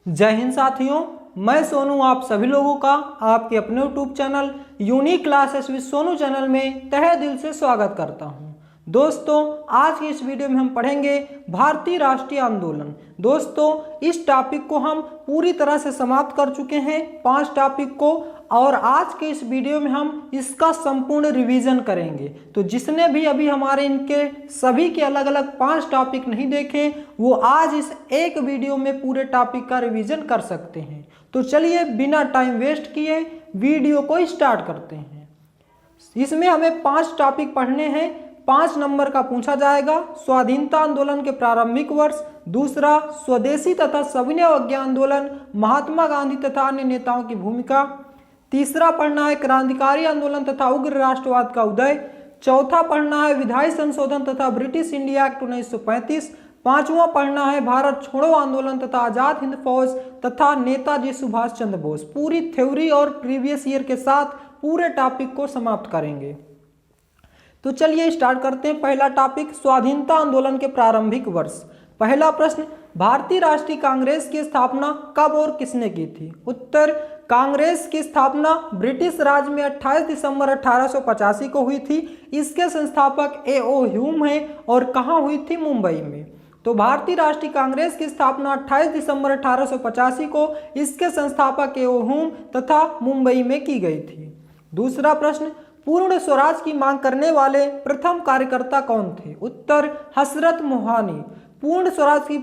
जय हिंद साथियों, मैं सोनू आप सभी लोगों का आपके अपने YouTube channel unique classes with Sonu channel में तहे दिल से स्वागत करता हूं। दोस्तों, आज की इस वीडियो में हम पढ़ेंगे भारतीय राष्ट्रीय आंदोलन। दोस्तों, इस टॉपिक को हम पूरी तरह से समाप्त कर चुके हैं, 5 टॉपिक को, और आज के इस वीडियो में हम इसका संपूर्ण रिवीजन करेंगे। तो जिसने भी अभी हमारे इनके सभी के अलग अलग 5 टॉपिक नहीं देखे, वो आज इस एक वीडियो में पूरे टॉपिक का रिवीजन कर सकते हैं। तो चलिए बिना टाइम वेस्ट किए वीडियो को स्टार्ट करते हैं। इसमें हमें 5 टॉपिक पढ़ने हैं। 5 नंबर का पूछा जाएगा स्वाधीनता आंदोलन के प्रारंभिक वर्ष, दूसरा स्वदेशी तथा सविनय अवज्ञा आंदोलन, महात्मा गांधी तथा अन्य नेताओं की भूमिका, तीसरा पढ़ना है क्रांतिकारी आंदोलन तथा उग्र राष्ट्रवाद का उदय, चौथा पढ़ना है विधायी संशोधन तथा ब्रिटिश इंडिया एक्ट 1935, पांचवा पढ़ना है भारत छोड़ो आंदोलन तथा आजाद हिंद फौज तथा नेताजी सुभाष चंद्र बोस। पूरी थ्योरी और प्रीवियस ईयर के साथ पूरे टॉपिक को समाप्त करेंगे। तो चलिए स्टार्ट करते हैं। पहला टॉपिक स्वाधीनता आंदोलन के प्रारंभिक वर्ष। पहला प्रश्न, भारतीय राष्ट्रीय कांग्रेस की स्थापना कब और किसने की थी? उत्तर, कांग्रेस की स्थापना ब्रिटिश राज में 28 दिसंबर 1885 को हुई थी। इसके संस्थापक A.O. ह्यूम हैं और कहाँ हुई थी? मुंबई में। तो भारतीय राष्ट्रीय कांग्रेस की स्थापना 28 दिसंबर 1885 को इसके संस्थापक A.O. ह्यूम तथा मुंबई में की गई थी। दूसरा प्रश्न, पूर्ण स्वराज की मांग करने वाले प्रथम कार्यकर्ता कौन थे? उत्तर, हसरत मोहानी। पूर्ण स्वराज की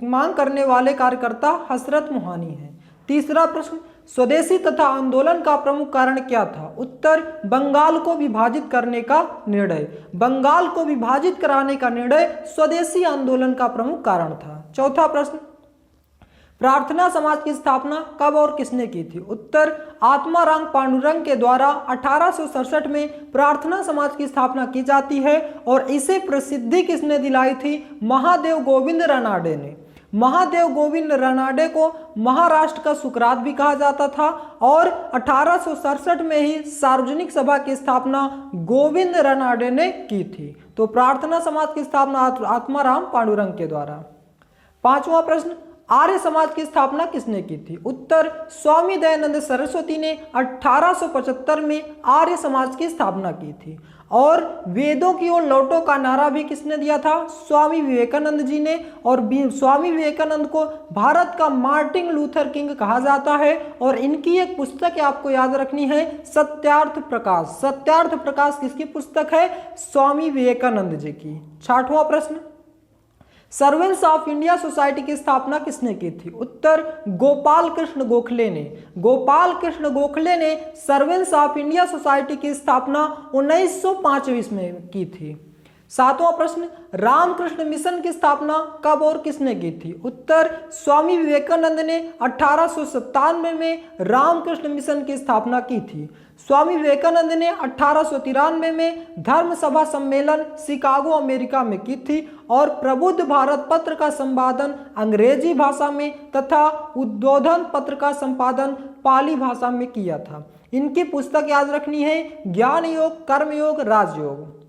मांग करने वाले कार्यकर्ता हसरत मोहानी हैं। तीसरा प्रश्न, स्वदेशी तथा आंदोलन का प्रमुख कारण क्या था? उत्तर, बंगाल को विभाजित करने का निर्णय। बंगाल को विभाजित कराने का निर्णय स्वदेशी आंदोलन का प्रमुख कारण था। चौथा प्रश्न, प्रार्थना समाज की स्थापना कब और किसने की थी? उत्तर, आत्माराम पांडुरंग के द्वारा 1867 में प्रार्थना समाज की स्थापना की जाती है और इसे प्रसिद्धि किसने दिलाई थी? महादेव गोविंद रानाडे ने। महादेव गोविंद रानाडे को महाराष्ट्र का सुकरात भी कहा जाता था और 1867 में ही सार्वजनिक सभा की स्थापना गोविंद रानाडे ने की थी। तो प्रार्थना समाज की स्थापना आत्माराम पांडुरंग के द्वारा। पांचवा प्रश्न, आर्य समाज की स्थापना किसने की थी? उत्तर, स्वामी दयानंद सरस्वती ने 1875 में आर्य समाज की स्थापना की थी। और वेदों की ओर लौटो का नारा भी किसने दिया था? स्वामी विवेकानंद जी ने। और स्वामी विवेकानंद को भारत का मार्टिन लूथर किंग कहा जाता है और इनकी एक पुस्तक आपको याद रखनी है, सत्यार्थ प्रकाश। सत्यार्थ प्रकाश किसकी पुस्तक है? स्वामी विवेकानंद जी की। छठवां प्रश्न, सर्वेंट्स ऑफ इंडिया सोसाइटी की स्थापना किसने की थी? उत्तर, गोपाल कृष्ण गोखले ने। गोपाल कृष्ण गोखले ने सर्वेंट्स ऑफ इंडिया सोसाइटी की स्थापना 1905 में की थी। सातवां प्रश्न, रामकृष्ण मिशन की स्थापना कब और किसने की थी? उत्तर, स्वामी विवेकानंद ने 1897 में रामकृष्ण मिशन की स्थापना की थी। स्वामी विवेकानंद ने 1893 में धर्म सभा सम्मेलन शिकागो अमेरिका में की थी और प्रबुद्ध भारत पत्र का संपादन अंग्रेजी भाषा में तथा उद्बोधन पत्र का संपादन पाली भाषा में किया था। इनकी पुस्तक याद रखनी है, ज्ञान योग, कर्मयोग, राजयोग।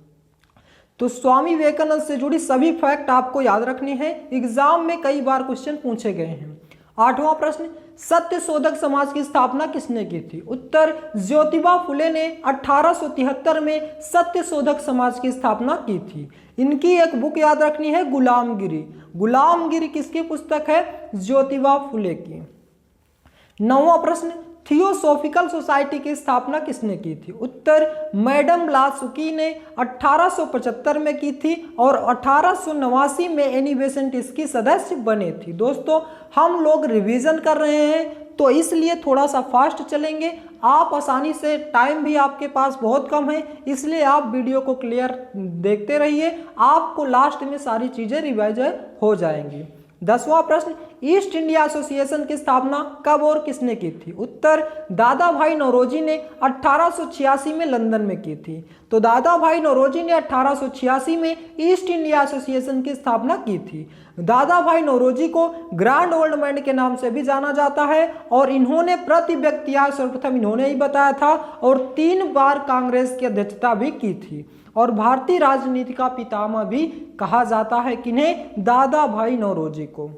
तो स्वामी विवेकानंद से जुड़ी सभी फैक्ट आपको याद रखनी है, एग्जाम में कई बार क्वेश्चन पूछे गए हैं। आठवां प्रश्न, सत्य शोधक समाज की स्थापना किसने की थी? उत्तर, ज्योतिबा फुले ने 1873 में सत्य शोधक समाज की स्थापना की थी। इनकी एक बुक याद रखनी है, गुलामगिरी। गुलामगिरी किसकी पुस्तक है? ज्योतिबा फुले की। नौवां प्रश्न, थियोसॉफिकल सोसाइटी की स्थापना किसने की थी? उत्तर, मैडम ब्लासुकी ने 1875 में की थी और 1889 में एनी बेसेंट इसकी सदस्य बने थी। दोस्तों, हम लोग रिवीजन कर रहे हैं तो इसलिए थोड़ा सा फास्ट चलेंगे। आप आसानी से, टाइम भी आपके पास बहुत कम है, इसलिए आप वीडियो को क्लियर देखते रहिए, आपको लास्ट में सारी चीजें रिवाइज हो जाएंगी। 10वां प्रश्न, ईस्ट इंडिया एसोसिएशन की स्थापना कब और किसने की थी? उत्तर, दादा भाई नौरोजी ने 1886 में लंदन में की थी। तो दादा भाई नौरोजी ने 1886 में ईस्ट इंडिया एसोसिएशन की स्थापना की थी। दादा भाई नौरोजी को ग्रैंड ओल्ड मैन के नाम से भी जाना जाता है और इन्होंने प्रति व्यक्ति आय सर्वप्रथम इन्होंने ही बताया था और 3 बार कांग्रेस की अध्यक्षता भी की थी और भारतीय राजनीति का पितामह भी कहा जाता है किन्हें? दादा भाई नौरोजी को।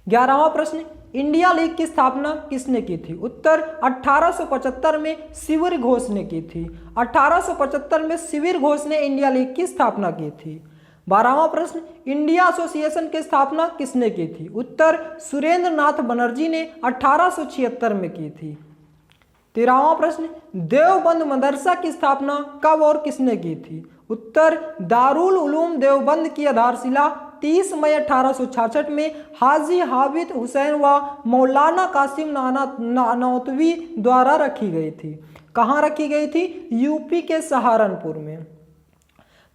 11वां प्रश्न, इंडिया लीग की स्थापना किसने की थी? उत्तर 1875 में शिविर घोष ने की थी। 1875 में शिविर घोष ने इंडिया लीग की स्थापना की थी। 12वां प्रश्न, इंडिया एसोसिएशन की स्थापना किसने की थी? उत्तर सुरेंद्र नाथ बनर्जी ने 1876 में की थी। 13वां प्रश्न, देवबंद मदरसा की स्थापना कब और किसने की थी? उत्तर दारुल उलूम देवबंद की आधारशिला 30 मई 1866 में हाजी हाबिद हुसैन व मौलाना कासिम नानौतवी द्वारा रखी गई थी। कहाँ रखी गई थी? यूपी के सहारनपुर में।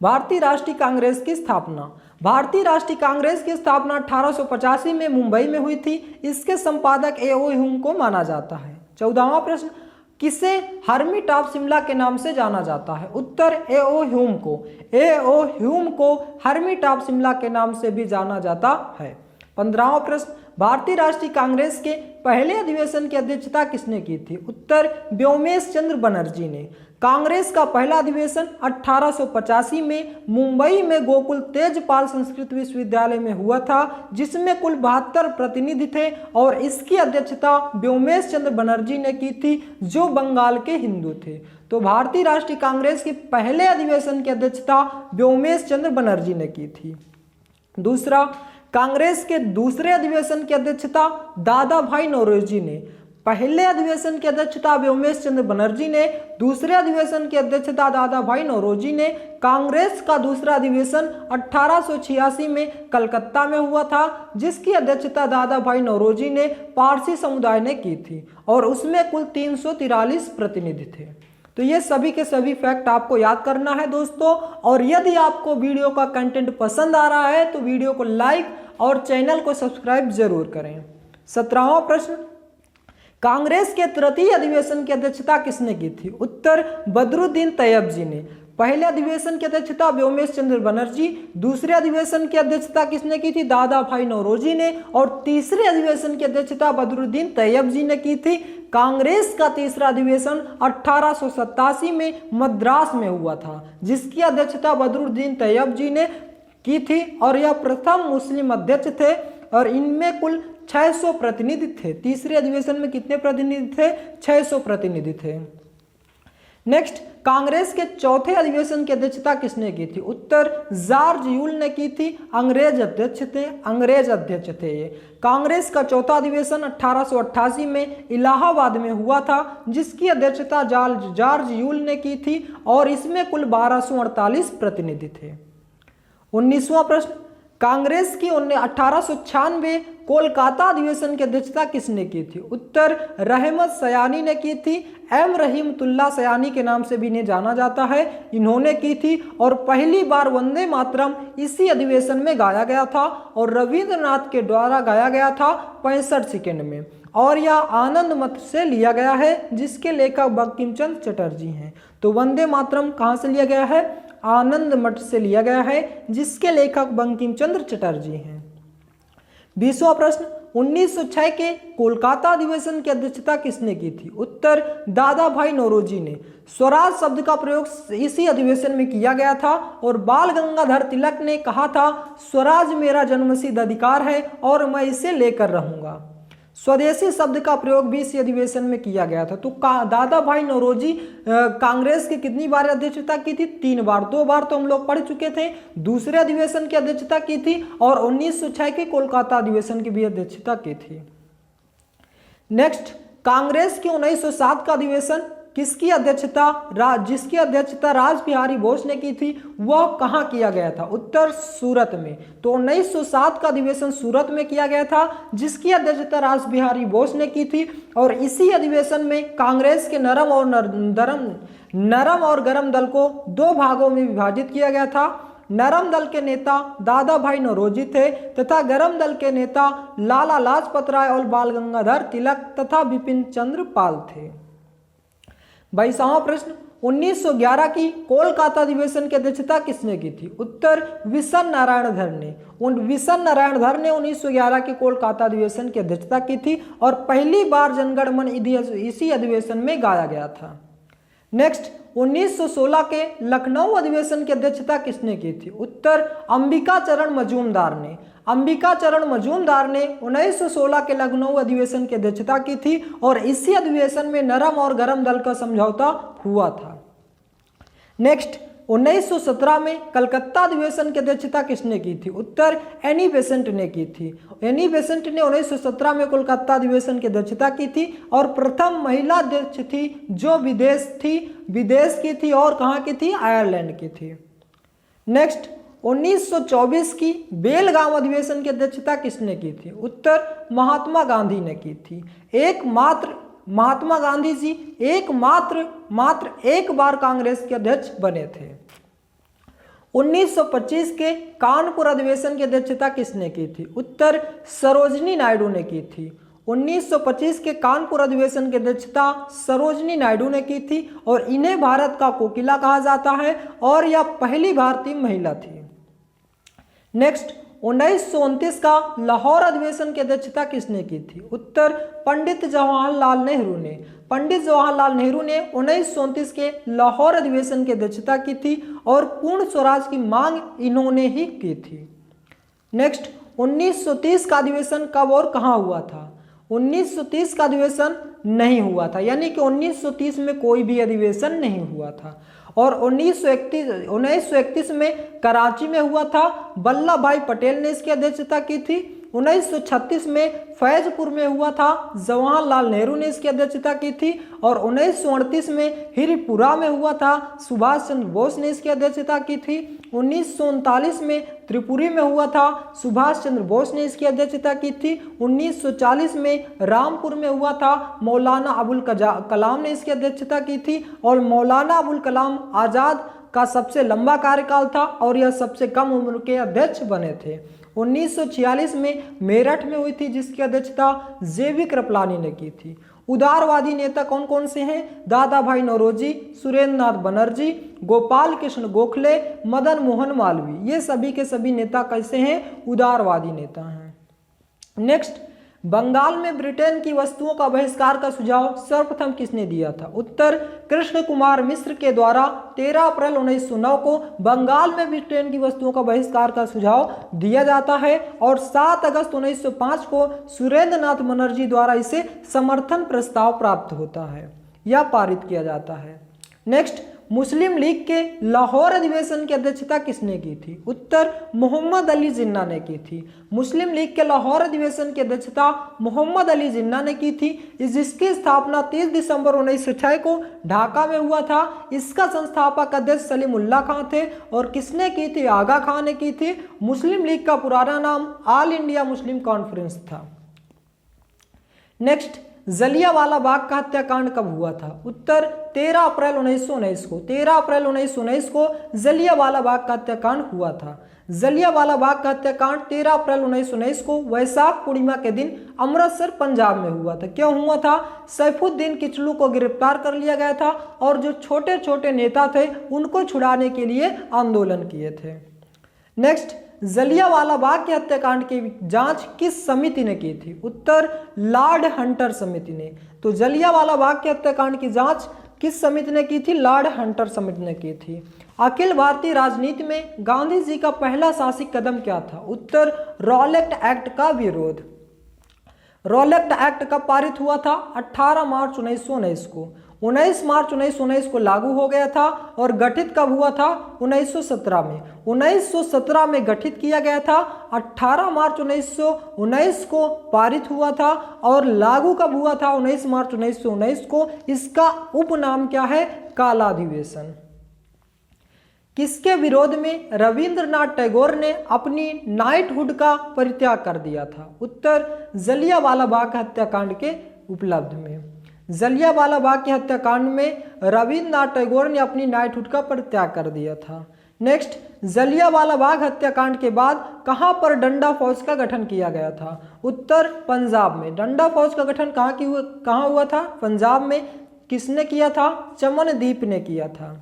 भारतीय राष्ट्रीय कांग्रेस की स्थापना। भारतीय राष्ट्रीय कांग्रेस की स्थापना 1885 में मुंबई में हुई थी। इसके संपादक A.O. ह्यूम को माना जाता है। 14वां प्रश्न, किसे हर्मिट ऑफ शिमला के नाम से जाना जाता है? उत्तर A.O. ह्यूम को। A.O. ह्यूम को हर्मिट ऑफ शिमला के नाम से भी जाना जाता है। 15वां प्रश्न, भारतीय राष्ट्रीय कांग्रेस के पहले अधिवेशन की अध्यक्षता किसने की थी? उत्तर व्योमेश चंद्र बनर्जी ने। कांग्रेस का पहला अधिवेशन 1885 में मुंबई में गोकुल तेजपाल संस्कृत विश्वविद्यालय में हुआ था, जिसमें कुल 72 प्रतिनिधि थे और इसकी अध्यक्षता व्योमेश चंद्र बनर्जी ने की थी, जो बंगाल के हिंदू थे। तो भारतीय राष्ट्रीय कांग्रेस के पहले अधिवेशन की अध्यक्षता व्योमेश चंद्र बनर्जी ने की थी। दूसरा, कांग्रेस के दूसरे अधिवेशन की अध्यक्षता दादा भाई नौरोजी ने। पहले अधिवेशन की अध्यक्षता व्योमेश चंद्र बनर्जी ने, दूसरे अधिवेशन की अध्यक्षता दादा भाई नौरोजी ने। कांग्रेस का दूसरा अधिवेशन 1886 में कलकत्ता में हुआ था, जिसकी अध्यक्षता दादा भाई नौरोजी ने पारसी समुदाय ने की थी और उसमें कुल 343 प्रतिनिधि थे। तो ये सभी के सभी फैक्ट आपको याद करना है दोस्तों। और यदि आपको वीडियो का कंटेंट पसंद आ रहा है तो वीडियो को लाइक और चैनल को सब्सक्राइब जरूर करें। 17वां प्रश्न, कांग्रेस के तृतीय अधिवेशन की अध्यक्षता किसने की थी? उत्तर बदरुद्दीन तैयब जी ने। पहले अधिवेशन की अध्यक्षता व्योमेश चंद्र बनर्जी, दूसरे अधिवेशन की अध्यक्षता किसने की थी? दादा भाई नौरोजी ने, और तीसरे अधिवेशन की अध्यक्षता बदरुद्दीन तैयब जी ने की थी। कांग्रेस का तीसरा अधिवेशन 1887 में मद्रास में हुआ था, जिसकी अध्यक्षता बदरुद्दीन तैयब जी ने की थी और यह प्रथम मुस्लिम अध्यक्ष थे और इनमें कुल 600 प्रतिनिधि थे। तीसरे अधिवेशन में कितने प्रतिनिधि थे? 600 प्रतिनिधि थे। नेक्स्ट, कांग्रेस के चौथे अधिवेशन की अध्यक्षता किसने की थी? उत्तर जॉर्ज यूल ने की थी। अंग्रेज अध्यक्ष थे ये। कांग्रेस का चौथा अधिवेशन 1888 में इलाहाबाद में हुआ था, जिसकी अध्यक्षता जॉर्ज यूल ने की थी और इसमें कुल 1248 प्रतिनिधि थे। 19वां प्रश्न, कांग्रेस की 1896 कोलकाता अधिवेशन की अध्यक्षता किसने की थी? उत्तर रहमत सयानी ने की थी। एम रहीमतुल्लाह सयानी के नाम से भी इन्हें जाना जाता है, इन्होंने की थी और पहली बार वंदे मातरम इसी अधिवेशन में गाया गया था और रविंद्रनाथ के द्वारा गाया गया था 65 सेकेंड में, और यह आनंद मठ से लिया गया है, जिसके लेखक बंकिम चंद्र चटर्जी हैं। तो वंदे मातरम कहाँ से लिया गया है? आनंद मठ से लिया गया है, जिसके लेखक बंकिम चंद्र चटर्जी हैं। 20वां प्रश्न, 1906 के कोलकाता अधिवेशन की अध्यक्षता किसने की थी? उत्तर दादा भाई नौरोजी ने। स्वराज शब्द का प्रयोग इसी अधिवेशन में किया गया था और बाल गंगाधर तिलक ने कहा था, स्वराज मेरा जन्मसिद्ध अधिकार है और मैं इसे लेकर रहूंगा। स्वदेशी शब्द का प्रयोग भी इसी अधिवेशन में किया गया था। तो दादा भाई नौरोजी कांग्रेस की कितनी बार अध्यक्षता की थी? 3 बार। 2 बार तो हम लोग पढ़ चुके थे। दूसरे अधिवेशन की अध्यक्षता की थी और 1906 के कोलकाता अधिवेशन की भी अध्यक्षता की थी। नेक्स्ट, कांग्रेस की 1907 का अधिवेशन किसकी अध्यक्षता जिसकी अध्यक्षता राज बिहारी बोस ने की थी, वह कहाँ किया गया था? उत्तर सूरत में। तो 1907 का अधिवेशन सूरत में किया गया था, जिसकी अध्यक्षता राज बिहारी बोस ने की थी और इसी अधिवेशन में कांग्रेस के नरम और गरम दल को 2 भागों में विभाजित किया गया था। नरम दल के नेता दादा भाई नौरोजी थे तथा गरम दल के नेता लाला लाजपत राय और बाल गंगाधर तिलक तथा बिपिन चंद्र पाल थे। 22वां प्रश्न, 1911 की कोलकाता अधिवेशन की अध्यक्षता किसने की थी? उत्तर विशन नारायण धर ने। विशन नारायण धर ने 1911 के कोलकाता अधिवेशन की अध्यक्षता की थी और पहली बार जनगण मन इसी अधिवेशन में गाया गया था। नेक्स्ट, 1916 के लखनऊ अधिवेशन की अध्यक्षता किसने की थी? उत्तर अंबिका चरण मजूमदार ने। अंबिका चरण मजूमदार ने 1916 के लखनऊ अधिवेशन की अध्यक्षता की थी और इसी अधिवेशन में नरम और गरम दल का समझौता हुआ था। नेक्स्ट, 1917 में कलकत्ता अधिवेशन की अध्यक्षता किसने की थी? उत्तर एनी बेसेंट ने की थी। एनी बेसेंट ने 1917 में कोलकाता अधिवेशन की अध्यक्षता की थी और प्रथम महिला अध्यक्ष थी जो विदेश की थी और कहाँ की थी? आयरलैंड की थी। नेक्स्ट, 1924 की बेलगाम अधिवेशन की अध्यक्षता किसने की थी? उत्तर महात्मा गांधी ने की थी। महात्मा गांधी जी मात्र एक बार कांग्रेस के अध्यक्ष बने थे। 1925 के कानपुर अधिवेशन की अध्यक्षता किसने की थी? उत्तर सरोजिनी नायडू ने की थी। 1925 के कानपुर अधिवेशन की अध्यक्षता सरोजिनी नायडू ने की थी और इन्हें भारत का कोकिला कहा जाता है और यह पहली भारतीय महिला थी। नेक्स्ट, 1929 का लाहौर अधिवेशन की अध्यक्षता किसने की थी? उत्तर पंडित जवाहरलाल नेहरू ने। पंडित जवाहरलाल नेहरू ने 1929 के लाहौर अधिवेशन की अध्यक्षता की थी और पूर्ण स्वराज की मांग इन्होंने ही की थी। नेक्स्ट, 1930 का अधिवेशन कब और कहां हुआ था? 1930 का अधिवेशन नहीं हुआ था, यानी कि 1930 में कोई भी अधिवेशन नहीं हुआ था और 1931 में कराची में हुआ था। वल्लभ भाई पटेल ने इसकी अध्यक्षता की थी। 1936 में फैजपुर में हुआ था, जवाहरलाल नेहरू ने इसकी अध्यक्षता की थी और 1938 में हिरिपुरा में हुआ था, सुभाष चंद्र बोस ने इसकी अध्यक्षता की थी। 1939 में त्रिपुरी में हुआ था, सुभाष चंद्र बोस ने इसकी अध्यक्षता की थी। 1940 में रामपुर में हुआ था, मौलाना अबुल कलाम ने इसकी अध्यक्षता की थी और मौलाना अबुल कलाम आज़ाद का सबसे लंबा कार्यकाल था और यह सबसे कम उम्र के अध्यक्ष बने थे। 1946 में मेरठ में हुई थी जिसकी अध्यक्षता जेवी कृपलानी ने की थी। उदारवादी नेता कौन कौन से हैं? दादा भाई नौरोजी, सुरेंद्र नाथ बनर्जी, गोपाल कृष्ण गोखले, मदन मोहन मालवीय, ये सभी के सभी नेता कैसे हैं? उदारवादी नेता हैं। नेक्स्ट, बंगाल में ब्रिटेन की वस्तुओं का बहिष्कार का सुझाव सर्वप्रथम किसने दिया था? उत्तर कृष्ण कुमार मिश्र के द्वारा 13 अप्रैल 1909 को बंगाल में ब्रिटेन की वस्तुओं का बहिष्कार का सुझाव दिया जाता है और 7 अगस्त 1905 को सुरेंद्र नाथ बनर्जी द्वारा इसे समर्थन प्रस्ताव प्राप्त होता है या पारित किया जाता है। नेक्स्ट, मुस्लिम लीग के लाहौर अधिवेशन की अध्यक्षता किसने की थी? उत्तर मोहम्मद अली जिन्ना ने की थी। मुस्लिम लीग के लाहौर अधिवेशन की अध्यक्षता मोहम्मद अली जिन्ना ने की थी, जिसकी स्थापना 30 दिसंबर 1906 को ढाका में हुआ था। इसका संस्थापक अध्यक्ष सलीमुल्लाह खां थे और किसने की थी? आगा खां ने की थी। मुस्लिम लीग का पुराना नाम ऑल इंडिया मुस्लिम कॉन्फ्रेंस था। नेक्स्ट, जलियांवाला बाग का हत्याकांड कब हुआ था? उत्तर 13 अप्रैल 1919 को। 13 अप्रैल 1919 को जलियांवाला बाग का हत्याकांड हुआ था। जलियांवाला बाग का हत्याकांड 13 अप्रैल 1919 को वैशाख पूर्णिमा के दिन अमृतसर पंजाब में हुआ था। क्यों हुआ था? सैफुद्दीन किचलू को गिरफ्तार कर लिया गया था और जो छोटे छोटे नेता थे उनको छुड़ाने के लिए आंदोलन किए थे। नेक्स्ट, जलियांवाला बाग के हत्याकांड की जांच किस समिति ने की थी? उत्तर लॉर्ड हंटर समिति ने। तो जलियांवाला बाग के हत्याकांड की जांच किस समिति ने की थी? लॉर्ड हंटर समिति ने की थी। अखिल भारतीय राजनीति में गांधी जी का पहला साहसिक कदम क्या था? उत्तर रॉलेट एक्ट का विरोध। रॉलेट एक्ट कब पारित हुआ था? 18 मार्च 1919 को। 19 मार्च 1919 को लागू हो गया था और गठित कब हुआ था? 1917 में। 1917 में गठित किया गया था। 18 मार्च 1919 को पारित हुआ था और लागू कब हुआ था? 19 मार्च 1919 को। इसका उपनाम क्या है? काला अधिवेशन। किसके विरोध में रविंद्रनाथ टैगोर ने अपनी नाइटहुड का परित्याग कर दिया था? उत्तर जलियांवाला बाग हत्याकांड के उपलब्ध में। जलियांवाला बाग के हत्याकांड में रविंद्रनाथ टैगोर ने अपनी नाइटहुड का परित्याग कर दिया था। नेक्स्ट, जलियांवाला बाग हत्याकांड के बाद कहां पर डंडा फौज का गठन किया गया था? उत्तर पंजाब में। डंडा फौज का गठन कहां हुआ था? पंजाब में। किसने किया था? चमनदीप ने किया था।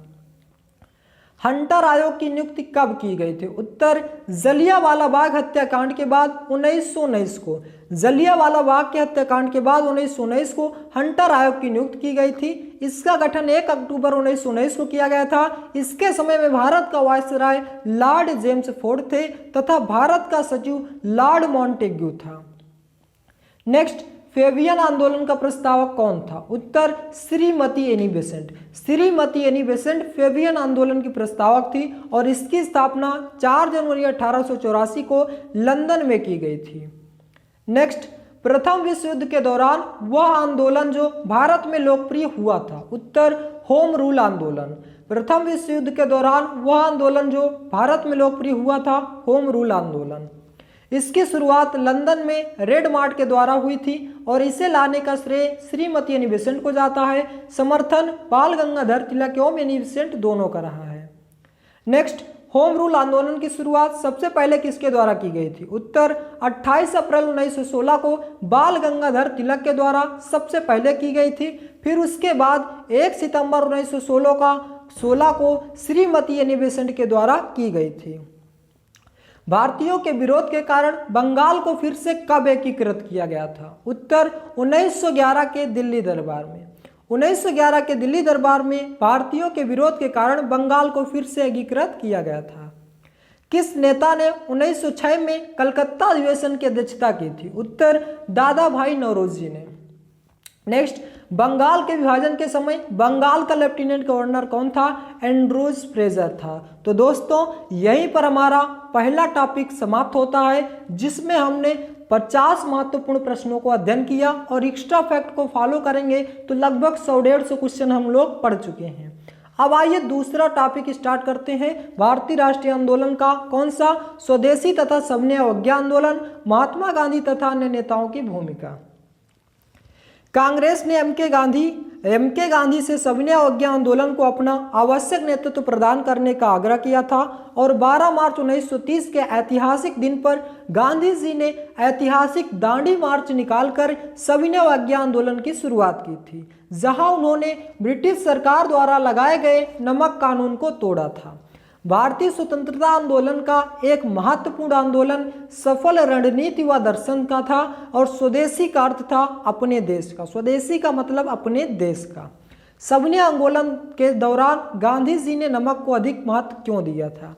हंटर आयोग की नियुक्ति कब की गई थी? उत्तर जलियांवाला बाग हत्याकांड के बाद 1919 को। जलियांवाला बाग के हत्याकांड के बाद 1919 को हंटर आयोग की नियुक्ति की गई थी। इसका गठन 1 अक्टूबर 1919 को किया गया था। इसके समय में भारत का वायसराय लॉर्ड जेम्स फोर्ड थे तथा भारत का सचिव लॉर्ड मॉन्टेग्यू था। नेक्स्ट, फेबियन आंदोलन का प्रस्तावक कौन था? उत्तर Shrimati Annie Besant. Shrimati Annie Besant Fabian आंदोलन की प्रस्तावक थी और इसकी स्थापना 4 जनवरी 1884 को लंदन में की गई थी। नेक्स्ट, प्रथम विश्व युद्ध के दौरान वह आंदोलन जो भारत में लोकप्रिय हुआ था। उत्तर होम रूल आंदोलन। प्रथम विश्व युद्ध के दौरान वह आंदोलन जो भारत में लोकप्रिय हुआ था, होम रूल आंदोलन। इसकी शुरुआत लंदन में रेड मार्ट के द्वारा हुई थी और इसे लाने का श्रेय श्रीमती एनी बेसेंट को जाता है। समर्थन बाल गंगाधर तिलक एवं एनी बेसेंट दोनों का रहा है। नेक्स्ट, होम रूल आंदोलन की शुरुआत सबसे पहले किसके द्वारा की गई थी? उत्तर 28 अप्रैल 1916 को बाल गंगाधर तिलक के द्वारा सबसे पहले की गई थी। फिर उसके बाद 1 सितंबर 1916 को श्रीमती एनी बेसेंट के द्वारा की गई थी। भारतीयों के विरोध के कारण बंगाल को फिर से कब एकीकृत किया गया था? उत्तर 1911 के दिल्ली दरबार में। 1911 के दिल्ली दरबार में भारतीयों के विरोध के कारण बंगाल को फिर से एकीकृत किया गया था। किस नेता ने 1906 में कलकत्ता अधिवेशन की अध्यक्षता की थी? उत्तर दादा भाई नौरोजी ने। नेक्स्ट, बंगाल के विभाजन के समय बंगाल का लेफ्टिनेंट गवर्नर कौन था? एंड्रूज फ्रेजर था। तो दोस्तों, यहीं पर हमारा पहला टॉपिक समाप्त होता है जिसमें हमने 50 महत्वपूर्ण प्रश्नों को अध्ययन किया और एक्स्ट्रा फैक्ट को फॉलो करेंगे तो लगभग 100-150 क्वेश्चन हम लोग पढ़ चुके हैं। अब आइए दूसरा टॉपिक स्टार्ट करते हैं। भारतीय राष्ट्रीय आंदोलन का कौन सा? स्वदेशी तथा सविनय अवज्ञा आंदोलन, महात्मा गांधी तथा अन्य नेताओं की भूमिका। कांग्रेस ने एम के गांधी से सविनय अवज्ञा आंदोलन को अपना आवश्यक नेतृत्व प्रदान करने का आग्रह किया था और 12 मार्च 1930 के ऐतिहासिक दिन पर गांधी जी ने ऐतिहासिक दांडी मार्च निकालकर सविनय अवज्ञा आंदोलन की शुरुआत की थी, जहां उन्होंने ब्रिटिश सरकार द्वारा लगाए गए नमक कानून को तोड़ा था। भारतीय स्वतंत्रता आंदोलन का एक महत्वपूर्ण आंदोलन सफल रणनीति व दर्शन का था और स्वदेशी का अर्थ था अपने देश का। स्वदेशी का मतलब अपने देश का। सविनय आंदोलन के दौरान गांधी जी ने नमक को अधिक महत्व क्यों दिया था?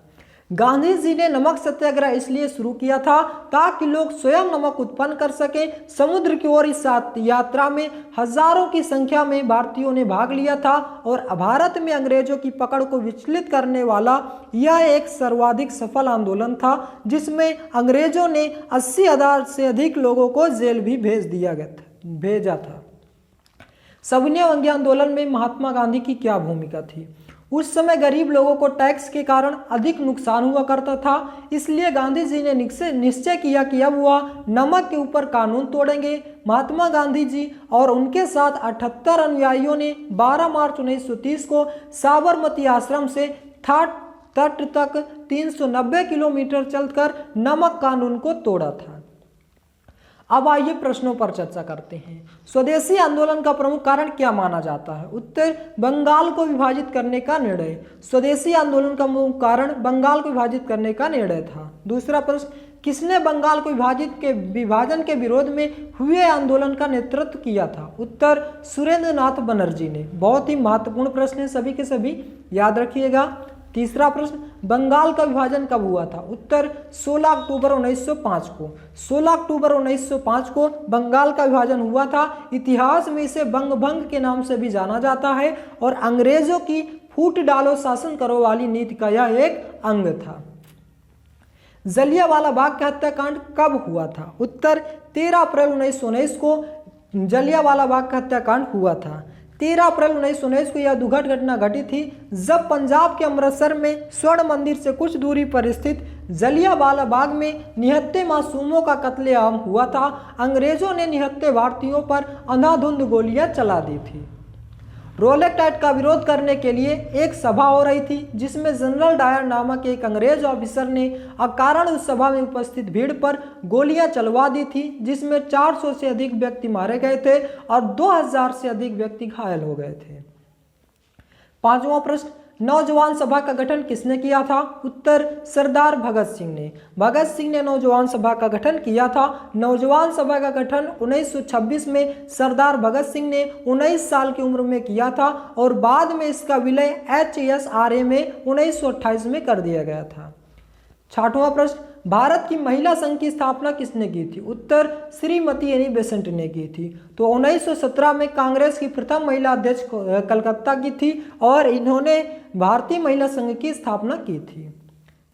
गांधी जी ने नमक सत्याग्रह इसलिए शुरू किया था ताकि लोग स्वयं नमक उत्पन्न कर सके। समुद्र की ओर इस यात्रा में हजारों की संख्या में भारतीयों ने भाग लिया था और भारत में अंग्रेजों की पकड़ को विचलित करने वाला यह एक सर्वाधिक सफल आंदोलन था, जिसमें अंग्रेजों ने 80,000 से अधिक लोगों को जेल भी भेजा था। सविनय अवज्ञा आंदोलन में महात्मा गांधी की क्या भूमिका थी? उस समय गरीब लोगों को टैक्स के कारण अधिक नुकसान हुआ करता था, इसलिए गांधी जी ने निश्चय किया कि अब वह नमक के ऊपर कानून तोड़ेंगे। महात्मा गांधी जी और उनके साथ 78 अनुयायियों ने 12 मार्च 1930 को साबरमती आश्रम से तट तक 390 किलोमीटर चलकर नमक कानून को तोड़ा था। अब आइए प्रश्नों पर चर्चा करते हैं। स्वदेशी आंदोलन का प्रमुख कारण क्या माना जाता है? उत्तर बंगाल को विभाजित करने का निर्णय। स्वदेशी आंदोलन का मुख्य कारण बंगाल को विभाजित करने का निर्णय था। दूसरा प्रश्न, किसने बंगाल को विभाजन के विरोध में हुए आंदोलन का नेतृत्व किया था? उत्तर सुरेंद्र नाथ बनर्जी ने। बहुत ही महत्वपूर्ण प्रश्न है, सभी के सभी याद रखिएगा। तीसरा प्रश्न, बंगाल का विभाजन कब हुआ था? उत्तर 16 अक्टूबर 1905 को। 16 अक्टूबर 1905 को बंगाल का विभाजन हुआ था। इतिहास में इसे बंगभंग के नाम से भी जाना जाता है और अंग्रेजों की फूट डालो शासन करो वाली नीति का यह एक अंग था। जलियांवाला बाग का हत्याकांड कब हुआ था? उत्तर 13 अप्रैल 1919 को जलियांवाला बाग का हत्याकांड हुआ था। 13 अप्रैल 1919 को यह दुखद घटना घटी थी जब पंजाब के अमृतसर में स्वर्ण मंदिर से कुछ दूरी पर स्थित जलियांवाला बाग में निहत्थे मासूमों का कत्लेआम हुआ था। अंग्रेजों ने निहत्थे भारतीयों पर अंधाधुंध गोलियां चला दी थी। रोलेक्ट एक्ट का विरोध करने के लिए एक सभा हो रही थी जिसमें जनरल डायर नामक एक अंग्रेज ऑफिसर ने अकारण उस सभा में उपस्थित भीड़ पर गोलियां चलवा दी थी, जिसमें 400 से अधिक व्यक्ति मारे गए थे और 2000 से अधिक व्यक्ति घायल हो गए थे। पांचवा प्रश्न, नौजवान सभा का गठन किसने किया था? उत्तर सरदार भगत सिंह ने। भगत सिंह ने नौजवान सभा का गठन किया था। नौजवान सभा का गठन 1926 में सरदार भगत सिंह ने 19 साल की उम्र में किया था और बाद में इसका विलय HSRA में 1928 में कर दिया गया था। 60वां प्रश्न, भारत की महिला संघ की स्थापना किसने की थी? उत्तर श्रीमती एनी बेसेंट ने की थी। तो 1917 में कांग्रेस की प्रथम महिला अध्यक्ष कलकत्ता की थी और इन्होंने भारतीय महिला संघ की स्थापना की थी।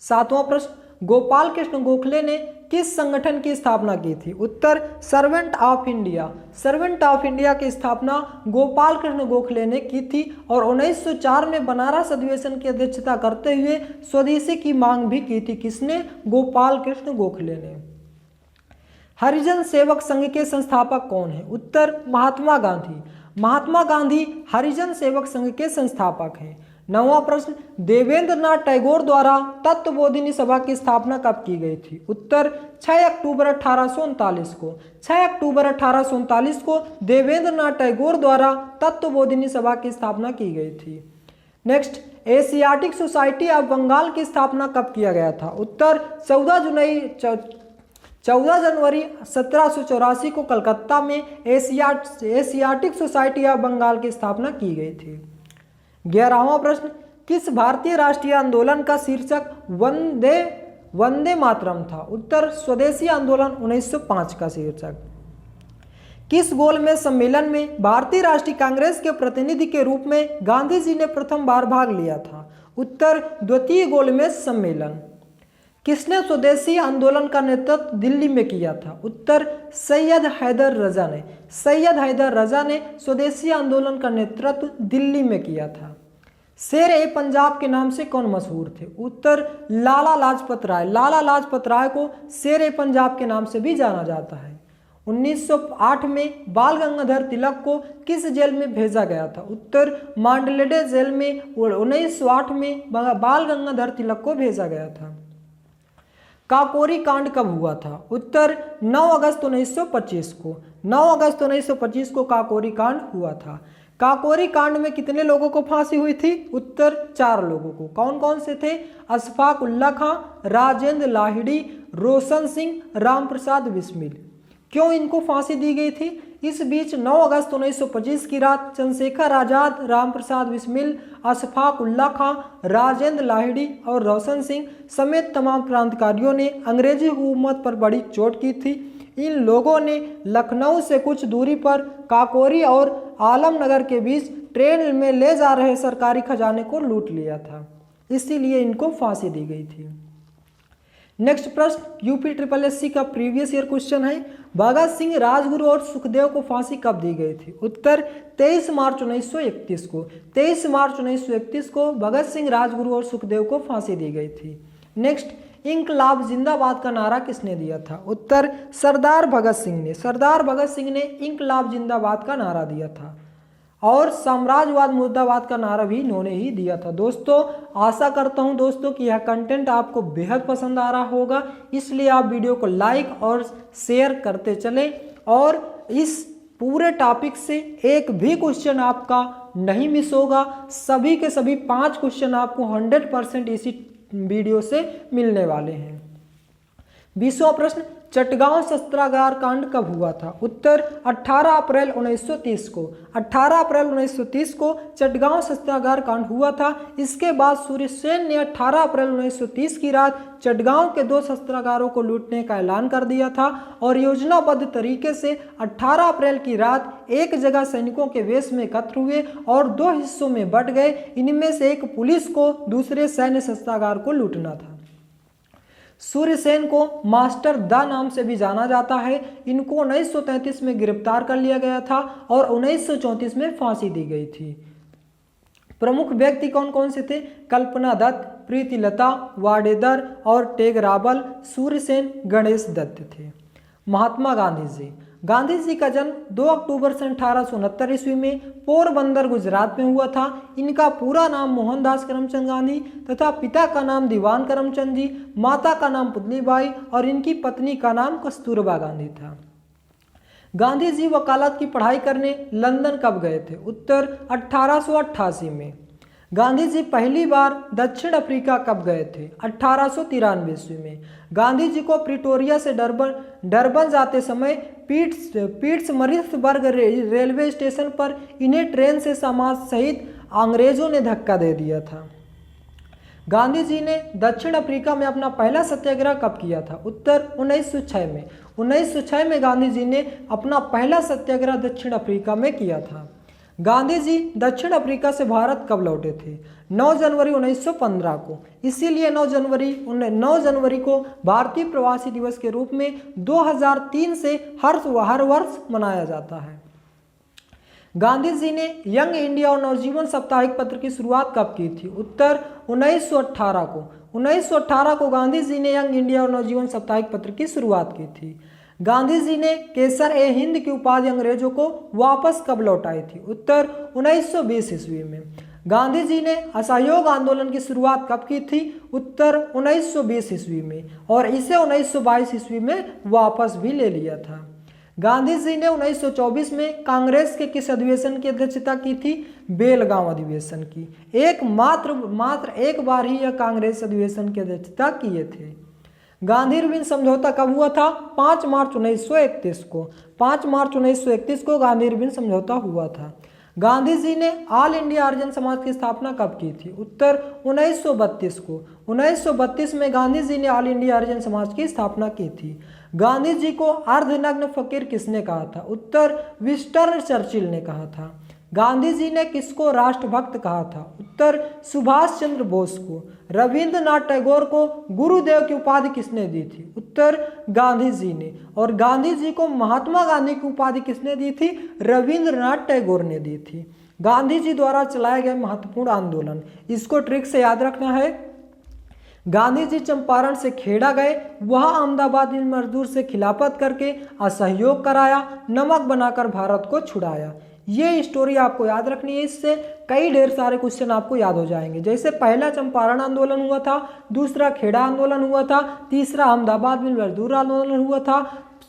7वां प्रश्न, गोपाल कृष्ण गोखले ने किस संगठन की स्थापना की थी? उत्तर servant of India. Servant of India की स्थापना गोपाल कृष्ण गोखले ने की थी और 1904 में बनारस अधिवेशन की अध्यक्षता करते हुए स्वदेशी की मांग भी की थी। किसने? गोपाल कृष्ण गोखले ने। हरिजन सेवक संघ के संस्थापक कौन है? उत्तर महात्मा गांधी। महात्मा गांधी हरिजन सेवक संघ के संस्थापक हैं। 9वां प्रश्न, देवेंद्र नाथ टैगोर द्वारा तत्वबोधिनी सभा की स्थापना कब की गई थी? उत्तर 6 अक्टूबर 1839 को। 6 अक्टूबर 1839 को देवेंद्र नाथ टैगोर द्वारा तत्वबोधिनी सभा की स्थापना की गई थी। Next, Asiatic Society of Bengal की स्थापना कब किया गया था? उत्तर 14 जनवरी 1784 को कलकत्ता में एशियाटिक सोसाइटी ऑफ बंगाल की स्थापना की गई थी। 11वां प्रश्न, किस भारतीय राष्ट्रीय आंदोलन का शीर्षक वंदे मातरम था? उत्तर स्वदेशी आंदोलन 1905 का शीर्षक। किस गोलमेज सम्मेलन में भारतीय राष्ट्रीय कांग्रेस के प्रतिनिधि के रूप में गांधी जी ने प्रथम बार भाग लिया था? उत्तर द्वितीय गोलमेज सम्मेलन। किसने स्वदेशी आंदोलन का नेतृत्व दिल्ली में किया था? उत्तर सैयद हैदर रजा ने। सैयद हैदर रजा ने स्वदेशी आंदोलन का नेतृत्व दिल्ली में किया था। शेर ए पंजाब के नाम से कौन मशहूर थे? उत्तर लाला लाजपत राय। लाला लाजपत राय को शेर ए पंजाब के नाम से भी जाना जाता है। 1908 में बाल गंगाधर तिलक को किस जेल में भेजा गया था? उत्तर मांडलेडे जेल में 1908 में बाल गंगाधर तिलक को भेजा गया था। काकोरी कांड कब हुआ था? उत्तर 9 अगस्त 1925 को। 9 अगस्त 1925 को काकोरी कांड हुआ था। काकोरी कांड में कितने लोगों को फांसी हुई थी? उत्तर 4 लोगों को। कौन कौन से थे? अशफाक उल्ला खां, राजेंद्र लाहिड़ी, रोशन सिंह, रामप्रसाद बिस्मिल। क्यों इनको फांसी दी गई थी? इस बीच 9 अगस्त 1925 की रात चंद्रशेखर आजाद, रामप्रसाद बिस्मिल, अशफाक उल्ला खां, राजेंद्र लाहिड़ी और रोशन सिंह समेत तमाम क्रांतिकारियों ने अंग्रेजी हुकूमत पर बड़ी चोट की थी। इन लोगों ने लखनऊ से कुछ दूरी पर काकोरी और आलमनगर के बीच ट्रेन में ले जा रहे सरकारी खजाने को लूट लिया था, इसीलिए इनको फांसी दी गई थी। नेक्स्ट प्रश्न, यूपी SSC का प्रीवियस ईयर क्वेश्चन है। भगत सिंह, राजगुरु और सुखदेव को फांसी कब दी गई थी? उत्तर 23 मार्च 1931 को। 23 मार्च 1931 को भगत सिंह, राजगुरु और सुखदेव को फांसी दी गई थी। नेक्स्ट, इंकलाब जिंदाबाद का नारा किसने दिया था? उत्तर सरदार भगत सिंह ने। सरदार भगत सिंह ने इंकलाब जिंदाबाद का नारा दिया था और साम्राज्यवाद मुर्दाबाद का नारा भी इन्होंने ही दिया था। दोस्तों, आशा करता हूं दोस्तों कि यह कंटेंट आपको बेहद पसंद आ रहा होगा, इसलिए आप वीडियो को लाइक और शेयर करते चलें और इस पूरे टॉपिक से एक भी क्वेश्चन आपका नहीं मिस होगा। सभी के सभी 5 क्वेश्चन आपको 100% इसी वीडियो से मिलने वाले हैं। 20वां प्रश्न, चटगांव शस्त्रागार कांड कब हुआ था? उत्तर 18 अप्रैल 1930 को। 18 अप्रैल 1930 को चटगांव शस्त्रागार कांड हुआ था। इसके बाद सूर्यसेन ने 18 अप्रैल 1930 की रात चटगांव के 2 शस्त्रागारों को लूटने का ऐलान कर दिया था और योजनाबद्ध तरीके से 18 अप्रैल की रात एक जगह सैनिकों के वेश में एकत्र हुए और 2 हिस्सों में बंट गए। इनमें से एक पुलिस को, दूसरे सैन्य शस्त्रागार को लूटना था। सूर्यसेन को मास्टर दा नाम से भी जाना जाता है। इनको 1933 में गिरफ्तार कर लिया गया था और 1934 में फांसी दी गई थी। प्रमुख व्यक्ति कौन कौन से थे? कल्पना दत्त, प्रीतिलता वाडेदर और टेगराबल। सूर्यसेन गणेश दत्त थे। महात्मा गांधी जी। गांधी जी का जन्म 2 अक्टूबर 1869 ईस्वी में पोरबंदर गुजरात में हुआ था। इनका पूरा नाम मोहनदास करमचंद गांधी तथा पिता का नाम दीवान करमचंद जी, माता का नाम पुतलीबाई और इनकी पत्नी का नाम कस्तूरबा गांधी था। गांधी जी वकालत की पढ़ाई करने लंदन कब गए थे? उत्तर 1888 में। गांधी जी पहली बार दक्षिण अफ्रीका कब गए थे? 1893 ईस्वी में। गांधी जी को प्रिटोरिया से डरबन जाते समय पीट्समरित्सबर्ग रेलवे स्टेशन पर इन्हें ट्रेन से समाज सहित अंग्रेजों ने धक्का दे दिया था। गांधी जी ने दक्षिण अफ्रीका में अपना पहला सत्याग्रह कब किया था? उत्तर 1906 में। 1906 में गांधी जी ने अपना पहला सत्याग्रह दक्षिण अफ्रीका में किया था। गांधी जी दक्षिण अफ्रीका से भारत कब लौटे थे? 9 जनवरी 1915 को। इसीलिए 9 जनवरी को भारतीय प्रवासी दिवस के रूप में 2003 से हर वर्ष मनाया जाता है। गांधी जी ने यंग इंडिया और नवजीवन साप्ताहिक पत्र की शुरुआत कब की थी? उत्तर 1918 को। 1918 को गांधी जी ने यंग इंडिया और नवजीवन साप्ताहिक पत्र की शुरुआत की थी। गांधी जी ने केसर ए हिंद की उपाधि अंग्रेजों को वापस कब लौटाई थी? उत्तर 1920 ईस्वी में। गांधी जी ने असहयोग आंदोलन की शुरुआत कब की थी? उत्तर 1920 ईस्वी में, और इसे 1922 ईस्वी में वापस भी ले लिया था। गांधी जी ने 1924 में कांग्रेस के किस अधिवेशन की अध्यक्षता की थी? बेलगांव अधिवेशन की। मात्र एक बार ही यह कांग्रेस अधिवेशन की अध्यक्षता किए थे। गांधी इरविन समझौता कब हुआ था? 5 मार्च 1931 को। 5 मार्च 1931 को गांधी इरविन समझौता हुआ था। गांधी जी ने ऑल इंडिया हरिजन समाज की स्थापना कब की थी? उत्तर 1932 को। 1932 में गांधी जी ने ऑल इंडिया हरिजन समाज की स्थापना की थी। गांधी जी को अर्धनग्न फकीर किसने कहा था? उत्तर विंस्टन चर्चिल ने कहा था। गांधी जी ने किसको राष्ट्रभक्त कहा था? उत्तर सुभाष चंद्र बोस को। रविंद्रनाथ टैगोर को गुरुदेव की उपाधि किसने दी थी? उत्तर गांधी जी ने। और गांधी जी को महात्मा गांधी की उपाधि किसने दी थी? रविंद्रनाथ टैगोर ने दी थी। गांधी जी द्वारा चलाए गए महत्वपूर्ण आंदोलन, इसको ट्रिक से याद रखना है। गांधी जी चंपारण से खेड़ा गए, वहां अहमदाबाद में मजदूर से खिलाफत करके असहयोग कराया, नमक बनाकर भारत को छुड़ाया। ये स्टोरी आपको याद रखनी है, इससे कई ढेर सारे क्वेश्चन आपको याद हो जाएंगे। जैसे पहला चंपारण आंदोलन हुआ था, दूसरा खेड़ा आंदोलन हुआ था, तीसरा अहमदाबाद में मजदूर आंदोलन हुआ था,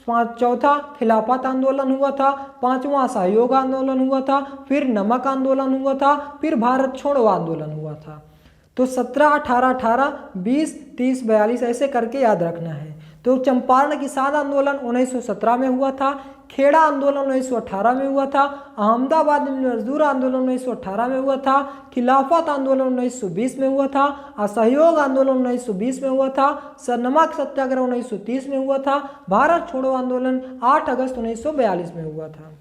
चौथा खिलाफत आंदोलन हुआ था, पांचवा असहयोग आंदोलन हुआ था, फिर नमक आंदोलन हुआ था, फिर भारत छोड़ो आंदोलन हुआ था। तो 17, 18, 18, 20, 30, 42 ऐसे करके याद रखना है। तो चंपारण किसान आंदोलन 1917 में हुआ था, खेड़ा आंदोलन 1918 में हुआ था, अहमदाबाद में मजदूर आंदोलन 1918 में हुआ था, खिलाफत आंदोलन 1920 में हुआ था, असहयोग आंदोलन 1920 में हुआ था, नमक सत्याग्रह 1930 में हुआ था, भारत छोड़ो आंदोलन 8 अगस्त 1942 में हुआ था।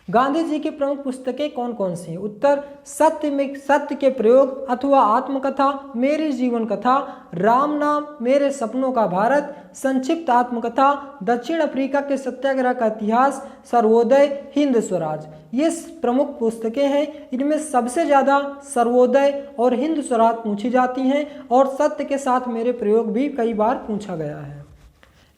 गांधी जी की प्रमुख पुस्तकें कौन कौन सी हैं? उत्तर सत्य के प्रयोग अथवा आत्मकथा, मेरी जीवन कथा, राम नाम, मेरे सपनों का भारत, संक्षिप्त आत्मकथा, दक्षिण अफ्रीका के सत्याग्रह का इतिहास, सर्वोदय, हिंद स्वराज। ये प्रमुख पुस्तकें हैं। इनमें सबसे ज़्यादा सर्वोदय और हिंद स्वराज पूछी जाती हैं, और सत्य के साथ मेरे प्रयोग भी कई बार पूछा गया है।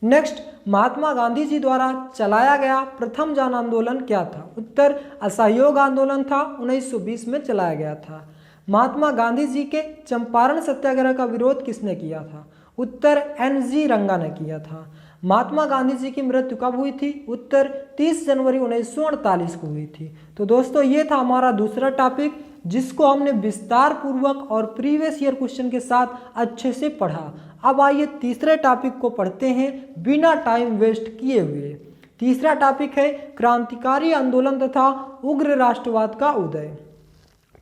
नेक्स्ट, महात्मा गांधी जी द्वारा चलाया गया प्रथम जन आंदोलन क्या था? उत्तर असहयोग आंदोलन था, 1920 में चलाया गया था। महात्मा गांधी जी के चंपारण सत्याग्रह का विरोध किसने किया था? उत्तर NG रंगा ने किया था। महात्मा गांधी जी की मृत्यु कब हुई थी? उत्तर 30 जनवरी 1948 को हुई थी। तो दोस्तों, ये था हमारा दूसरा टॉपिक, जिसको हमने विस्तार पूर्वक और प्रीवियस ईयर क्वेश्चन के साथ अच्छे से पढ़ा। अब आइए तीसरे टॉपिक को पढ़ते हैं बिना टाइम वेस्ट किए हुए। तीसरा टॉपिक है क्रांतिकारी आंदोलन तथा उग्र राष्ट्रवाद का उदय।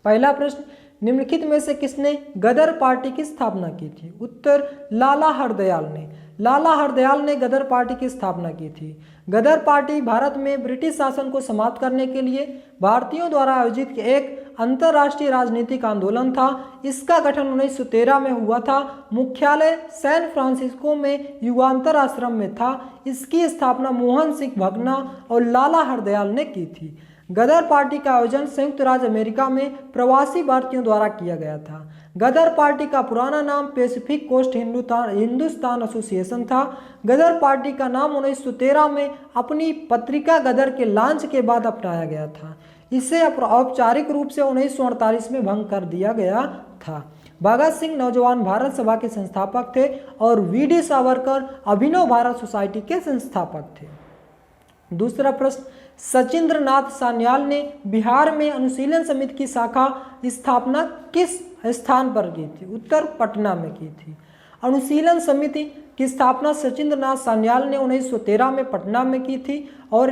पहला प्रश्न, निम्नलिखित में से किसने गदर पार्टी की स्थापना की थी? उत्तर लाला हरदयाल ने। लाला हरदयाल ने गदर पार्टी की स्थापना की थी। गदर पार्टी भारत में ब्रिटिश शासन को समाप्त करने के लिए भारतीयों द्वारा आयोजित एक अंतर्राष्ट्रीय राजनीतिक आंदोलन था। इसका गठन 1913 में हुआ था। मुख्यालय सैन फ्रांसिस्को में युगांतर आश्रम में था। इसकी स्थापना मोहन सिंह भगना और लाला हरदयाल ने की थी। गदर पार्टी का आयोजन संयुक्त राज्य अमेरिका में प्रवासी भारतीयों द्वारा किया गया था। गदर पार्टी का पुराना नाम पैसिफिक कोस्ट हिंदुस्तान एसोसिएशन था। गदर पार्टी का नाम 1913 में अपनी पत्रिका गदर के लॉन्च के बाद अपनाया गया था। इसे औपचारिक रूप से 1948 में भंग कर दिया गया था। भगत सिंह नौजवान भारत सभा के संस्थापक थे और VD सावरकर अभिनव भारत सोसाइटी के संस्थापक थे। दूसरा प्रश्न, सचिंद्र नाथ सान्याल ने बिहार में अनुशीलन समिति की शाखा स्थापना किस स्थान पर की थी? उत्तर पटना में की थी। अनुशीलन समिति की स्थापना सचिंद्र नाथ सान्याल ने 1913 में पटना में की थी और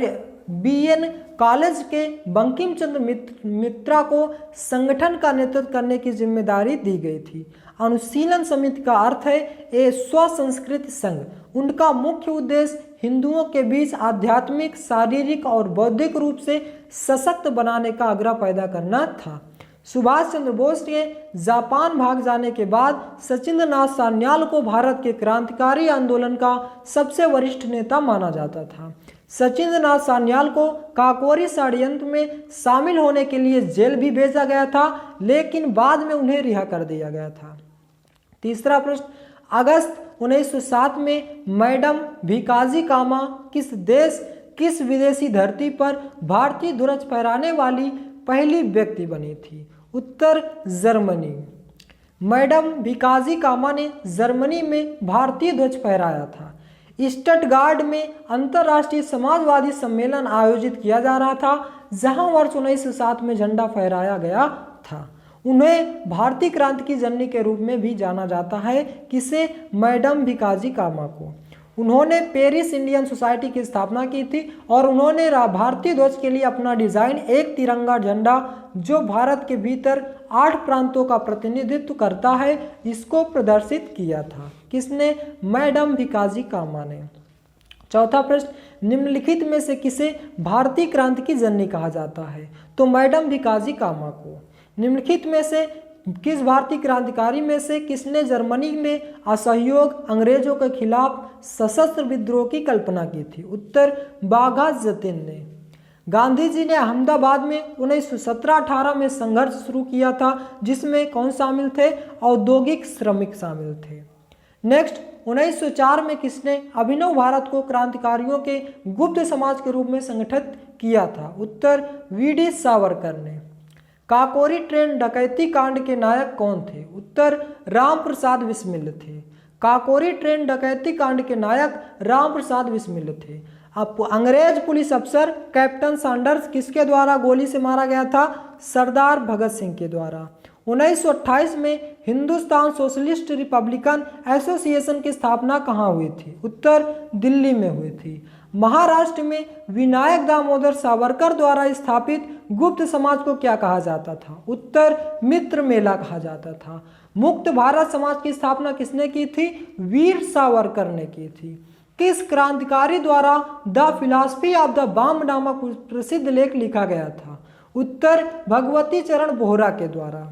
बीएन कॉलेज के बंकिम चंद्र मित्रा को संगठन का नेतृत्व करने की जिम्मेदारी दी गई थी। अनुशीलन समिति का अर्थ है एक स्वसंस्कृत संघ। उनका मुख्य उद्देश्य हिंदुओं के बीच आध्यात्मिक, शारीरिक और बौद्धिक रूप से सशक्त बनाने का आग्रह पैदा करना था। सुभाष चंद्र बोस के जापान भाग जाने के बाद सचिंद्र नाथ सान्याल को भारत के क्रांतिकारी आंदोलन का सबसे वरिष्ठ नेता माना जाता था। सचिंद्र नाथ सान्याल को काकोरी षड्यंत्र में शामिल होने के लिए जेल भी भेजा गया था, लेकिन बाद में उन्हें रिहा कर दिया गया था। तीसरा प्रश्न, अगस्त 1907 में मैडम भिकाजी कामा किस विदेशी धरती पर भारतीय ध्वज फहराने वाली पहली व्यक्ति बनी थी? उत्तर जर्मनी। मैडम भिकाजी कामा ने जर्मनी में भारतीय ध्वज फहराया था। स्टटगार्ड में अंतर्राष्ट्रीय समाजवादी सम्मेलन आयोजित किया जा रहा था, जहां वर्ष 1907 में झंडा फहराया गया था। उन्हें भारतीय क्रांति की जननी के रूप में भी जाना जाता है। किसे? मैडम भिकाजी कामा को। उन्होंने पेरिस इंडियन सोसाइटी की स्थापना की थी और उन्होंने भारतीय ध्वज के लिए अपना डिजाइन एक तिरंगा झंडा जो भारत के भीतर 8 प्रांतों का प्रतिनिधित्व करता है, इसको प्रदर्शित किया था। किसने? मैडम भिकाजी कामा ने। चौथा प्रश्न, निम्नलिखित में से किसे भारतीय क्रांति की जननी कहा जाता है? तो मैडम भिकाजी कामा को। निम्नलिखित में से किस भारतीय क्रांतिकारी में से किसने जर्मनी में असहयोग अंग्रेजों के खिलाफ सशस्त्र विद्रोह की कल्पना की थी? उत्तर बाघा जतीन ने। गांधी जी ने अहमदाबाद में 1917-18 में संघर्ष शुरू किया था, जिसमें कौन शामिल थे? औद्योगिक श्रमिक शामिल थे। नेक्स्ट, 1904 में किसने अभिनव भारत को क्रांतिकारियों के गुप्त समाज के रूप में संगठित किया था? उत्तर वीडी सावरकर ने। काकोरी ट्रेन डकैती कांड के नायक कौन थे? उत्तर राम प्रसाद बिस्मिल थे। काकोरी ट्रेन डकैती कांड के नायक राम प्रसाद बिस्मिल थे। अब अंग्रेज पुलिस अफसर कैप्टन सैंडर्स किसके द्वारा गोली से मारा गया था? सरदार भगत सिंह के द्वारा। 1928 में हिंदुस्तान सोशलिस्ट रिपब्लिकन एसोसिएशन की स्थापना कहाँ हुई थी? उत्तर दिल्ली में हुई थी। महाराष्ट्र में विनायक दामोदर सावरकर द्वारा स्थापित गुप्त समाज को क्या कहा जाता था? उत्तर मित्र मेला कहा जाता था। मुक्त भारत समाज की स्थापना किसने की थी? वीर सावरकर ने की थी। किस क्रांतिकारी द्वारा the philosophy of the bomb नामक प्रसिद्ध लेख लिखा गया था? उत्तर भगवती चरण बोहरा के द्वारा।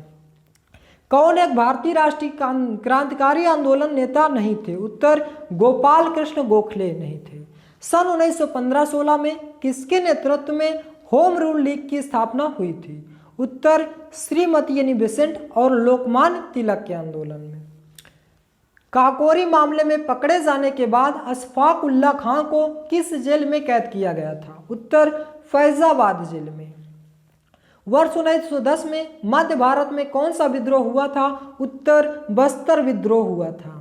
कौन एक भारतीय राष्ट्रीय क्रांतिकारी आंदोलन नेता नहीं थे? उत्तर गोपाल कृष्ण गोखले नहीं थे। सन 1915-16 में किसके नेतृत्व में होम रूल लीग की स्थापना हुई थी? उत्तर श्रीमती एनी बेसेंट और लोकमान्य तिलक के आंदोलन में। काकोरी मामले में पकड़े जाने के बाद अशफाक उल्लाह खां को किस जेल में कैद किया गया था? उत्तर फैजाबाद जेल में। वर्ष 1910 में मध्य भारत में कौन सा विद्रोह हुआ था? उत्तर बस्तर विद्रोह हुआ था।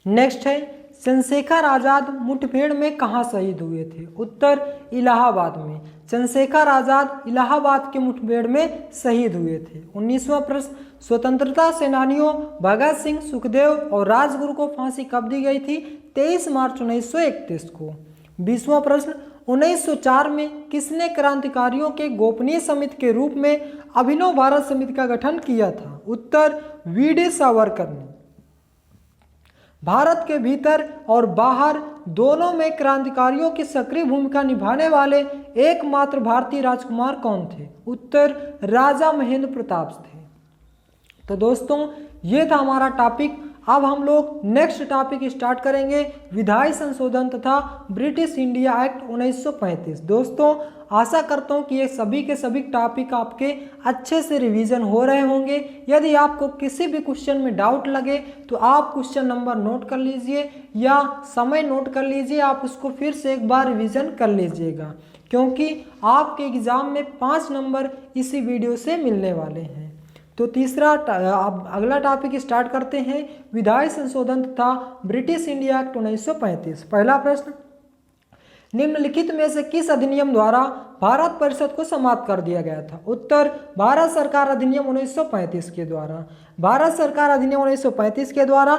नेक्स्ट है, चंद्रशेखर आजाद मुठभेड़ में कहाँ शहीद हुए थे? उत्तर इलाहाबाद में। चंद्रशेखर आजाद इलाहाबाद के मुठभेड़ में शहीद हुए थे। 19वां प्रश्न, स्वतंत्रता सेनानियों भगत सिंह, सुखदेव और राजगुरु को फांसी कब दी गई थी? 23 मार्च 1931 को। 20वां प्रश्न, 1904 में किसने क्रांतिकारियों के गोपनीय समिति के रूप में अभिनव भारत समिति का गठन किया था? उत्तर वीडी सावरकर ने। भारत के भीतर और बाहर दोनों में क्रांतिकारियों की सक्रिय भूमिका निभाने वाले एकमात्र भारतीय राजकुमार कौन थे? उत्तर राजा महेंद्र प्रताप थे। तो दोस्तों, ये था हमारा टॉपिक। अब हम लोग नेक्स्ट टॉपिक स्टार्ट करेंगे, विधायी संशोधन तथा ब्रिटिश इंडिया एक्ट 1935। दोस्तों, आशा करता हूँ कि ये सभी के सभी टॉपिक आपके अच्छे से रिवीजन हो रहे होंगे। यदि आपको किसी भी क्वेश्चन में डाउट लगे तो आप क्वेश्चन नंबर नोट कर लीजिए या समय नोट कर लीजिए, आप उसको फिर से एक बार रिवीजन कर लीजिएगा, क्योंकि आपके एग्ज़ाम में 5 नंबर इसी वीडियो से मिलने वाले हैं। तो अब अगला टॉपिक स्टार्ट करते हैं, विधायी संशोधन तथा ब्रिटिश इंडिया एक्ट 1935। पहला प्रश्न, निम्नलिखित में से किस अधिनियम द्वारा भारत परिषद को समाप्त कर दिया गया था? उत्तर, भारत सरकार अधिनियम 1935 के द्वारा। भारत सरकार अधिनियम 1935 के द्वारा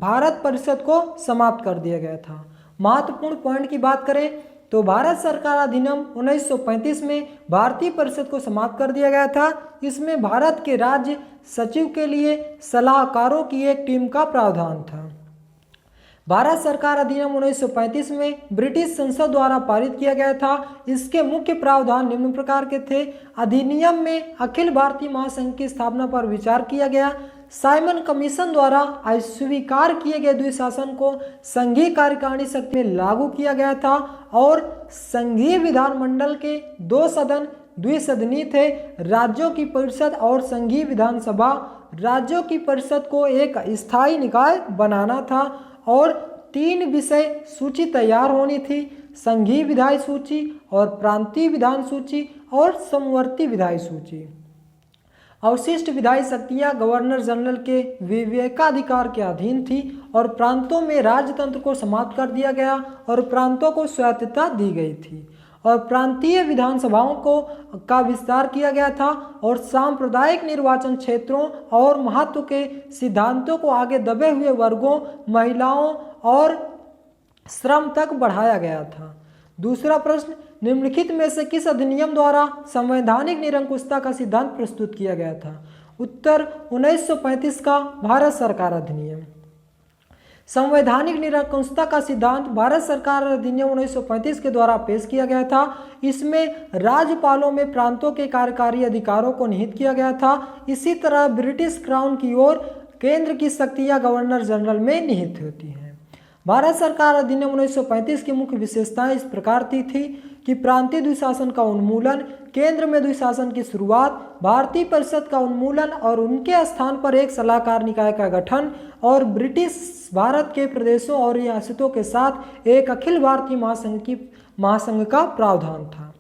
भारत परिषद को समाप्त कर दिया गया था। महत्वपूर्ण पॉइंट की बात करें तो भारत सरकार अधिनियम 1935 में भारतीय परिषद को समाप्त कर दिया गया था। इसमें भारत के राज्य सचिव के लिए सलाहकारों की एक टीम का प्रावधान था। भारत सरकार अधिनियम 1935 में ब्रिटिश संसद द्वारा पारित किया गया था। इसके मुख्य प्रावधान निम्न प्रकार के थे। अधिनियम में अखिल भारतीय महासंघ की स्थापना पर विचार किया गया। साइमन कमीशन द्वारा अस्वीकार किए गए द्विशासन को संघीय कार्यकारिणी शक्ति में लागू किया गया था और संघीय विधानमंडल के 2 सदन द्विसदनीय थे। राज्यों की परिषद और संघीय विधानसभा, राज्यों की परिषद को एक स्थायी निकाय बनाना था और 3 विषय सूची तैयार होनी थी, संघीय विधायी सूची और प्रांतीय विधान सूची और समवर्ती विधायी सूची। अवशिष्ट विधायी शक्तियां गवर्नर जनरल के विवेकाधिकार के अधीन थी और प्रांतों में राजतंत्र को समाप्त कर दिया गया और प्रांतों को स्वायत्तता दी गई थी और प्रांतीय विधानसभाओं का विस्तार किया गया था और सांप्रदायिक निर्वाचन क्षेत्रों और महत्व के सिद्धांतों को आगे दबे हुए वर्गों, महिलाओं और श्रम तक बढ़ाया गया था। दूसरा प्रश्न, निम्नलिखित में से किस अधिनियम द्वारा संवैधानिक निरंकुशता का सिद्धांत प्रस्तुत किया गया था? उत्तर, 1935 का भारत सरकार अधिनियम। संवैधानिक निरंकुशता का सिद्धांत भारत सरकार अधिनियम 1935 के द्वारा पेश किया गया था। इसमें राज्यपालों में प्रांतों के कार्यकारी अधिकारों को निहित किया गया था। इसी तरह ब्रिटिश क्राउन की ओर केंद्र की शक्तियां गवर्नर जनरल में निहित होती हैं। भारत सरकार अधिनियम 1935 की मुख्य विशेषताएं इस प्रकार थी कि प्रांतीय द्विशासन का उन्मूलन, केंद्र में द्विशासन की शुरुआत, भारतीय परिषद का उन्मूलन और उनके स्थान पर एक सलाहकार निकाय का गठन और ब्रिटिश भारत के प्रदेशों और रियासतों के साथ एक अखिल भारतीय महासंघ का प्रावधान था।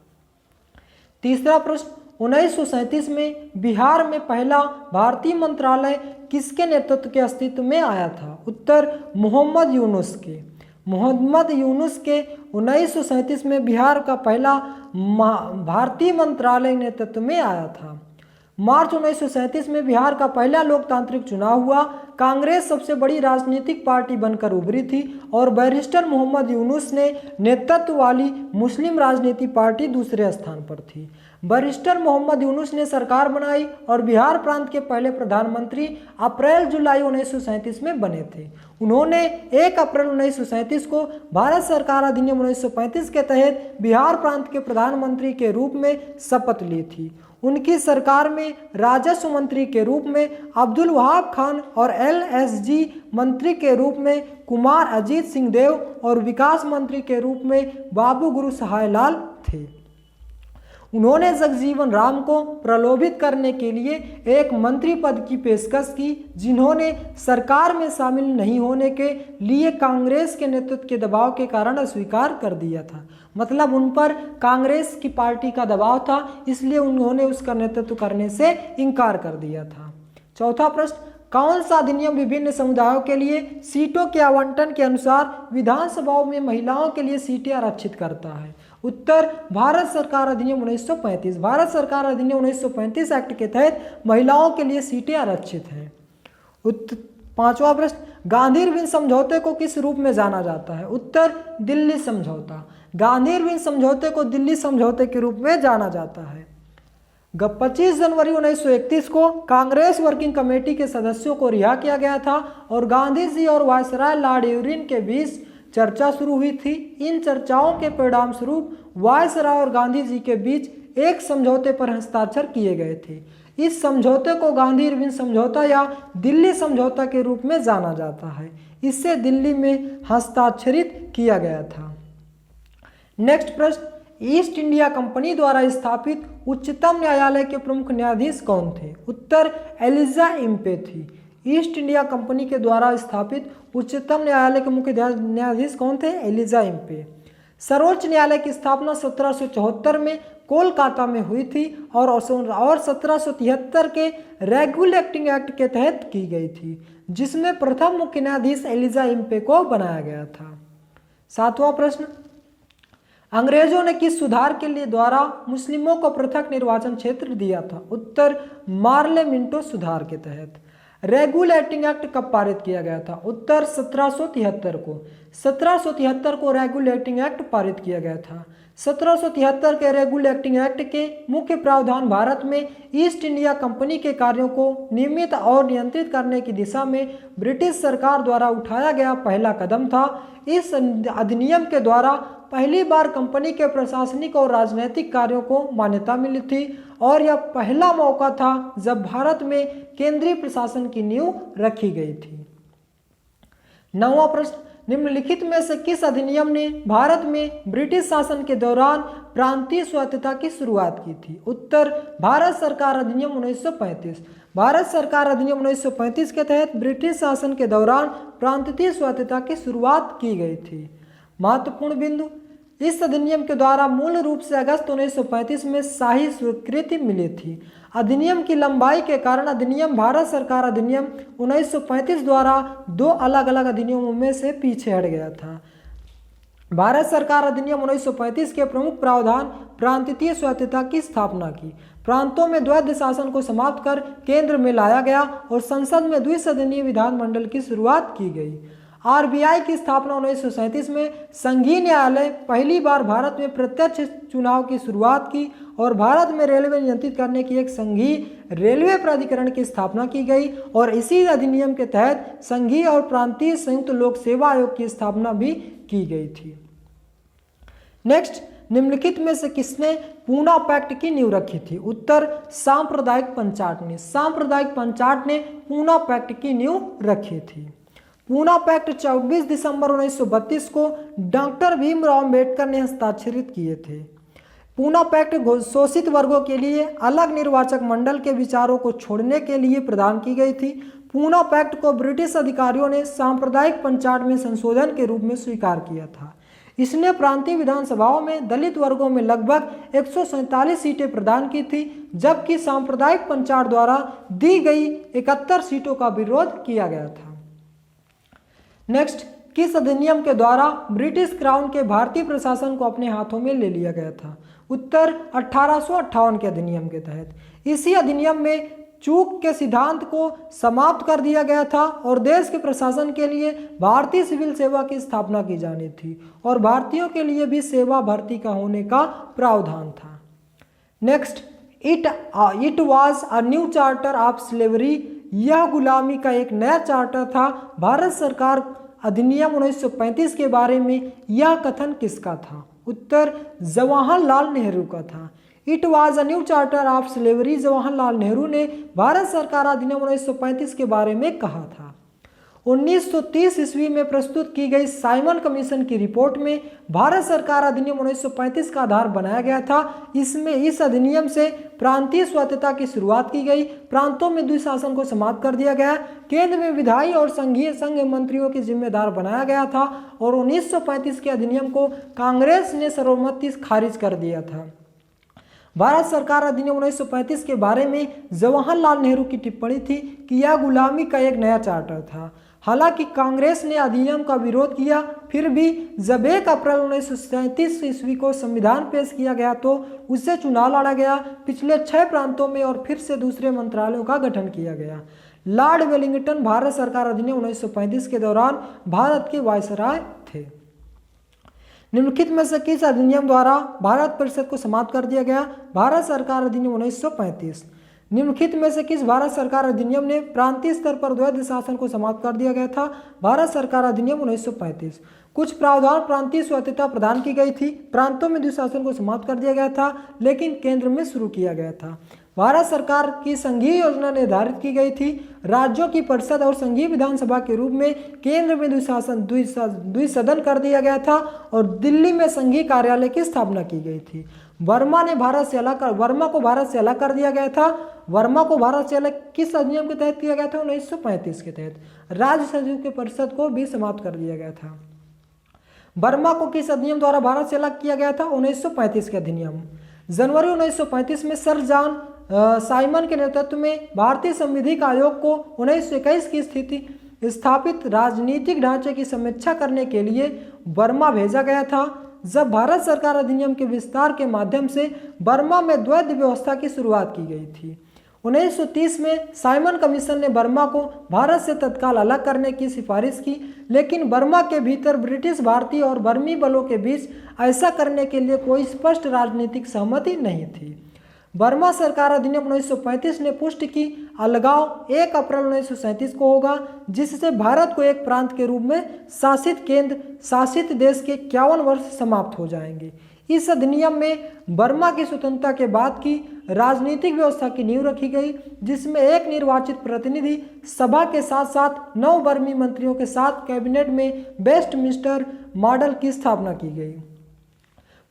तीसरा प्रश्न, 1937 में बिहार में पहला भारतीय मंत्रालय किसके नेतृत्व के अस्तित्व में आया था? उत्तर, मोहम्मद यूनुस के। मोहम्मद यूनुस के 1937 में बिहार का पहला भारतीय मंत्रालय नेतृत्व में आया था। मार्च 1937 में बिहार का पहला लोकतांत्रिक चुनाव हुआ। कांग्रेस सबसे बड़ी राजनीतिक पार्टी बनकर उभरी थी और बैरिस्टर मोहम्मद यूनुस ने नेतृत्व वाली मुस्लिम राजनीति पार्टी दूसरे स्थान पर थी। बैरिस्टर मोहम्मद यूनुस ने सरकार बनाई और बिहार प्रांत के पहले प्रधानमंत्री अप्रैल-जुलाई 1937 में बने थे। उन्होंने 1 अप्रैल 1937 को भारत सरकार अधिनियम 1935 के तहत बिहार प्रांत के प्रधानमंत्री के रूप में शपथ ली थी। उनकी सरकार में राजस्व मंत्री के रूप में अब्दुल वहाब खान और LSG मंत्री के रूप में कुमार अजीत सिंह देव और विकास मंत्री के रूप में बाबू गुरु सहाय लाल थे। उन्होंने जगजीवन राम को प्रलोभित करने के लिए एक मंत्री पद की पेशकश की, जिन्होंने सरकार में शामिल नहीं होने के लिए कांग्रेस के नेतृत्व के दबाव के कारण अस्वीकार कर दिया था। मतलब उन पर कांग्रेस की पार्टी का दबाव था, इसलिए उन्होंने उसका नेतृत्व करने से इनकार कर दिया था। चौथा प्रश्न, कौन सा अधिनियम विभिन्न समुदायों के लिए सीटों के आवंटन के अनुसार विधानसभाओं में महिलाओं के लिए सीटें आरक्षित करता है? उत्तर, भारत सरकार अधिनियम 1935। भारत सरकार अधिनियम 1935 एक्ट के तहत महिलाओं के लिए सीटें आरक्षित हैं। पांचवा प्रश्न, गांधी-इरविन समझौते को किस रूप में जाना जाता है? उत्तर, दिल्ली समझौता। गांधी-इरविन समझौते को दिल्ली समझौते के रूप में जाना जाता है। 25 जनवरी 1931 को कांग्रेस वर्किंग कमेटी के सदस्यों को रिहा किया गया था और गांधी जी और वायसराय लॉर्ड इरविन के बीच चर्चा शुरू हुई थी। इन चर्चाओं के परिणाम स्वरूप वायसराय और गांधी जी के बीच एक समझौते पर हस्ताक्षर किए गए थे। इस समझौते को गांधी-इरविन समझौता या दिल्ली समझौता के रूप में जाना जाता है। इससे दिल्ली में हस्ताक्षरित किया गया था। नेक्स्ट प्रश्न, ईस्ट इंडिया कंपनी द्वारा स्थापित उच्चतम न्यायालय के प्रमुख न्यायाधीश कौन थे? उत्तर, एलिजा इम्पे थी। ईस्ट इंडिया कंपनी के द्वारा स्थापित उच्चतम न्यायालय के मुख्य न्यायाधीश कौन थे? Elijah Impey. सर्वोच्च न्यायालय की स्थापना 1774 में कोलकाता में हुई थी और 1773 के रेगुलेटिंग एक्ट के तहत की गई थी, जिसमें प्रथम मुख्य न्यायाधीश एलिजा इम्पे को बनाया गया था। 7वां प्रश्न, अंग्रेजों ने किस सुधार के लिए द्वारा मुस्लिमों को पृथक निर्वाचन क्षेत्र दिया था? उत्तर, मार्ले मिंटो सुधार के तहत। रेगुलेटिंग एक्ट कब पारित किया गया था? उत्तर, 1773 को। 1773 को रेगुलेटिंग एक्ट पारित किया गया था। 1773 के रेगुलेटिंग एक्ट के मुख्य प्रावधान भारत में ईस्ट इंडिया कंपनी के कार्यों को नियमित और नियंत्रित करने की दिशा में ब्रिटिश सरकार द्वारा उठाया गया पहला कदम था। इस अधिनियम के द्वारा पहली बार कंपनी के प्रशासनिक और राजनीतिक कार्यों को मान्यता मिली थी और यह पहला मौका था जब भारत में केंद्रीय प्रशासन की नींव रखी गई थी। 9वां प्रश्न, निम्नलिखित में से किस अधिनियम ने भारत में ब्रिटिश शासन के दौरान प्रांतीय स्वायत्तता की शुरुआत की थी? उत्तर, भारत सरकार अधिनियम 1935। भारत सरकार अधिनियम 1935 के तहत ब्रिटिश शासन के दौरान प्रांतीय स्वायत्तता की शुरुआत की गई थी। महत्वपूर्ण बिंदु, इस अधिनियम के द्वारा मूल रूप से अगस्त 1935 में शाही स्वीकृति मिली थी। अधिनियम की लंबाई के कारण अधिनियम भारत सरकार अधिनियम 1935 द्वारा 2 अलग अलग अधिनियमों में से पीछे हट गया था। भारत सरकार अधिनियम 1935 के प्रमुख प्रावधान प्रांतीय स्वायत्तता की स्थापना की, प्रांतों में द्वैध शासन को समाप्त कर केंद्र में लाया गया और संसद में द्विसदनीय विधानमंडल की शुरुआत की गई। आरबीआई की स्थापना 1937 में, संघीय न्यायालय पहली बार भारत में प्रत्यक्ष चुनाव की शुरुआत की और भारत में रेलवे नियंत्रित करने की एक संघीय रेलवे प्राधिकरण की स्थापना की गई और इसी अधिनियम के तहत संघीय और प्रांतीय संयुक्त लोक सेवा आयोग की स्थापना भी की गई थी। नेक्स्ट, निम्नलिखित में से किसने पूना पैक्ट की नींव रखी थी? उत्तर, सांप्रदायिक पंचाट ने। सांप्रदायिक पंचाट ने पूना पैक्ट की नींव रखी थी। पूना पैक्ट 24 दिसंबर 1932 को डॉक्टर भीमराव अम्बेडकर ने हस्ताक्षरित किए थे। पूना पैक्ट शोषित वर्गों के लिए अलग निर्वाचक मंडल के विचारों को छोड़ने के लिए प्रदान की गई थी। पूना पैक्ट को ब्रिटिश अधिकारियों ने सांप्रदायिक पंचाट में संशोधन के रूप में स्वीकार किया था। इसने प्रांतीय विधानसभाओं में दलित वर्गों में लगभग 147 सीटें प्रदान की थी, जबकि सांप्रदायिक पंचाट द्वारा दी गई 71 सीटों का विरोध किया गया था। नेक्स्ट, किस अधिनियम के द्वारा ब्रिटिश क्राउन के भारतीय प्रशासन को अपने हाथों में ले लिया गया था? उत्तर, 1858 के अधिनियम के तहत। इसी अधिनियम में चूक के सिद्धांत को समाप्त कर दिया गया था और देश के प्रशासन के लिए भारतीय सिविल सेवा की स्थापना की जानी थी और भारतीयों के लिए भी सेवा भर्ती का होने का प्रावधान था। Next, it was a new charter of slavery. यह गुलामी का एक नया चार्टर था। भारत सरकार अधिनियम 1935 के बारे में यह कथन किसका था? उत्तर, जवाहरलाल नेहरू का था। It was a new charter of slavery Jawaharlal Nehru ने भारत सरकार अधिनियम 1935 के बारे में कहा था। 1930 ईस्वी में प्रस्तुत की गई साइमन कमीशन की रिपोर्ट में भारत सरकार अधिनियम 1935 का आधार बनाया गया था। इसमें इस अधिनियम से प्रांतीय स्वायत्तता की शुरुआत की गई, प्रांतों में द्विशासन को समाप्त कर दिया गया, केंद्र में विधायी और संघीय संघ मंत्रियों की जिम्मेदार बनाया गया था और 1935 के अधिनियम को कांग्रेस ने सर्वसम्मति से खारिज कर दिया था। भारत सरकार अधिनियम 1935 के बारे में जवाहरलाल नेहरू की टिप्पणी थी कि यह गुलामी का एक नया चार्टर था। हालांकि कांग्रेस ने अधिनियम का विरोध किया, फिर भी जब 1 अप्रैल 1937 ईस्वी को संविधान पेश किया गया तो उससे चुनाव लड़ा गया। पिछले 6 प्रांतों में और फिर से दूसरे मंत्रालयों का गठन किया गया। लॉर्ड वेलिंगटन भारत सरकार अधिनियम 1935 के दौरान भारत के वायसराय थे। निम्नलिखित में से किस अधिनियम द्वारा भारत परिषद को समाप्त कर दिया गया? भारत सरकार अधिनियम 1935। निम्नलिखित में से किस भारत सरकार अधिनियम ने प्रांतीय स्तर पर द्वैध शासन को समाप्त कर दिया गया था? भारत सरकार अधिनियम 1935। कुछ प्रावधान प्रांतीय स्वायत्तता प्रदान की गई थी, प्रांतों में द्विशासन को समाप्त कर दिया गया था, लेकिन केंद्र में शुरू किया गया था। भारत सरकार की संघीय योजना निर्धारित की गई थी। राज्यों की परिषद और संघीय विधानसभा के रूप में केंद्र में द्विसदन कर दिया गया था और दिल्ली में संघीय कार्यालय की स्थापना की गई थी। वर्मा को भारत से अलग कर दिया गया था। वर्मा को भारत से अलग किस अधिनियम के तहत किया गया था? 1935 के तहत। राज्य सचिव के परिषद को भी समाप्त कर दिया गया था। वर्मा को किस अधिनियम द्वारा भारत से अलग किया गया था? 1935 के अधिनियम। जनवरी 1935 में सर जॉन साइमन के नेतृत्व में भारतीय संविधिक आयोग को 1921 की स्थिति स्थापित राजनीतिक ढांचे की समीक्षा करने के लिए बर्मा भेजा गया था, जब भारत सरकार अधिनियम के विस्तार के माध्यम से बर्मा में द्वैध व्यवस्था की शुरुआत की गई थी। 1930 में साइमन कमीशन ने बर्मा को भारत से तत्काल अलग करने की सिफारिश की, लेकिन बर्मा के भीतर ब्रिटिश, भारतीय और बर्मी बलों के बीच ऐसा करने के लिए कोई स्पष्ट राजनीतिक सहमति नहीं थी। बर्मा सरकार अधिनियम 1935 ने पुष्टि की अलगाव 1 अप्रैल 1937 को होगा, जिससे भारत को एक प्रांत के रूप में शासित केंद्र शासित देश के 51 वर्ष समाप्त हो जाएंगे। इस अधिनियम में बर्मा की स्वतंत्रता के बाद की राजनीतिक व्यवस्था की नींव रखी गई, जिसमें एक निर्वाचित प्रतिनिधि सभा के साथ साथ 9 बर्मी मंत्रियों के साथ कैबिनेट में वेस्टमिंस्टर मॉडल की स्थापना की गई।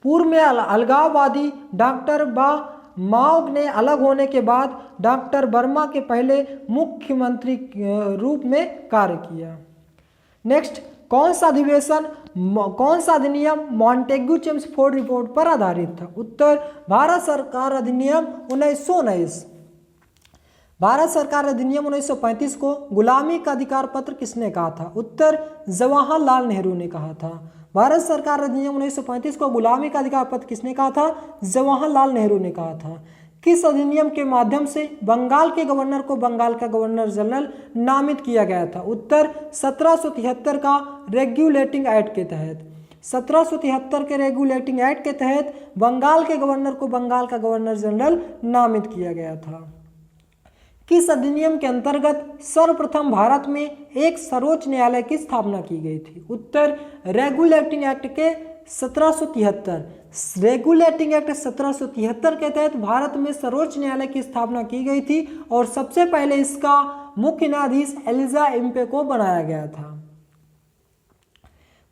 पूर्व में अलगाववादी डॉक्टर माओ ने अलग होने के बाद डॉक्टर बर्मा के पहले मुख्यमंत्री रूप में कार्य किया। नेक्स्ट, कौन सा अधिनियम मॉन्टेग्यू चेम्सफोर्ड रिपोर्ट पर आधारित था? उत्तर, भारत सरकार अधिनियम 1919। भारत सरकार अधिनियम 1935 को गुलामी का अधिकार पत्र किसने कहा था? उत्तर, जवाहरलाल नेहरू ने कहा था। भारत सरकार अधिनियम 1935 को गुलामी का अधिकार पत्र किसने कहा था? जवाहरलाल नेहरू ने कहा था। किस अधिनियम के माध्यम से बंगाल के गवर्नर को बंगाल का गवर्नर जनरल नामित किया गया था? उत्तर, 1773 का रेगुलेटिंग एक्ट के तहत। 1773 के रेगुलेटिंग एक्ट के तहत बंगाल के गवर्नर को बंगाल का गवर्नर जनरल नामित किया गया था। किस अधिनियम के अंतर्गत सर्वप्रथम भारत में एक सर्वोच्च न्यायालय की स्थापना की गई थी? उत्तर, रेगुलेटिंग एक्ट के 1773। रेगुलेटिंग एक्ट 1773 के तहत भारत में सर्वोच्च न्यायालय की स्थापना की गई थी और सबसे पहले इसका मुख्य न्यायाधीश एलिजा एम्पे को बनाया गया था।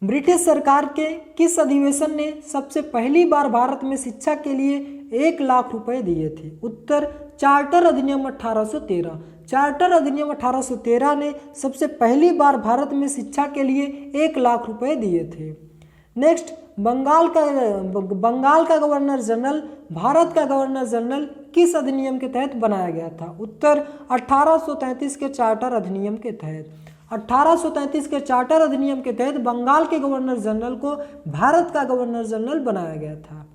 ब्रिटिश सरकार के किस अधिवेशन ने सबसे पहली बार भारत में शिक्षा के लिए 1 लाख रुपए दिए थे? उत्तर, चार्टर अधिनियम 1813। चार्टर अधिनियम 1813 ने सबसे पहली बार भारत में शिक्षा के लिए 1 लाख रुपए दिए थे। नेक्स्ट, बंगाल का गवर्नर जनरल भारत का गवर्नर जनरल किस अधिनियम के तहत बनाया गया था? उत्तर, 1833 के चार्टर अधिनियम के तहत। 1833 के चार्टर अधिनियम के तहत बंगाल के गवर्नर जनरल को भारत का गवर्नर जनरल बनाया गया था।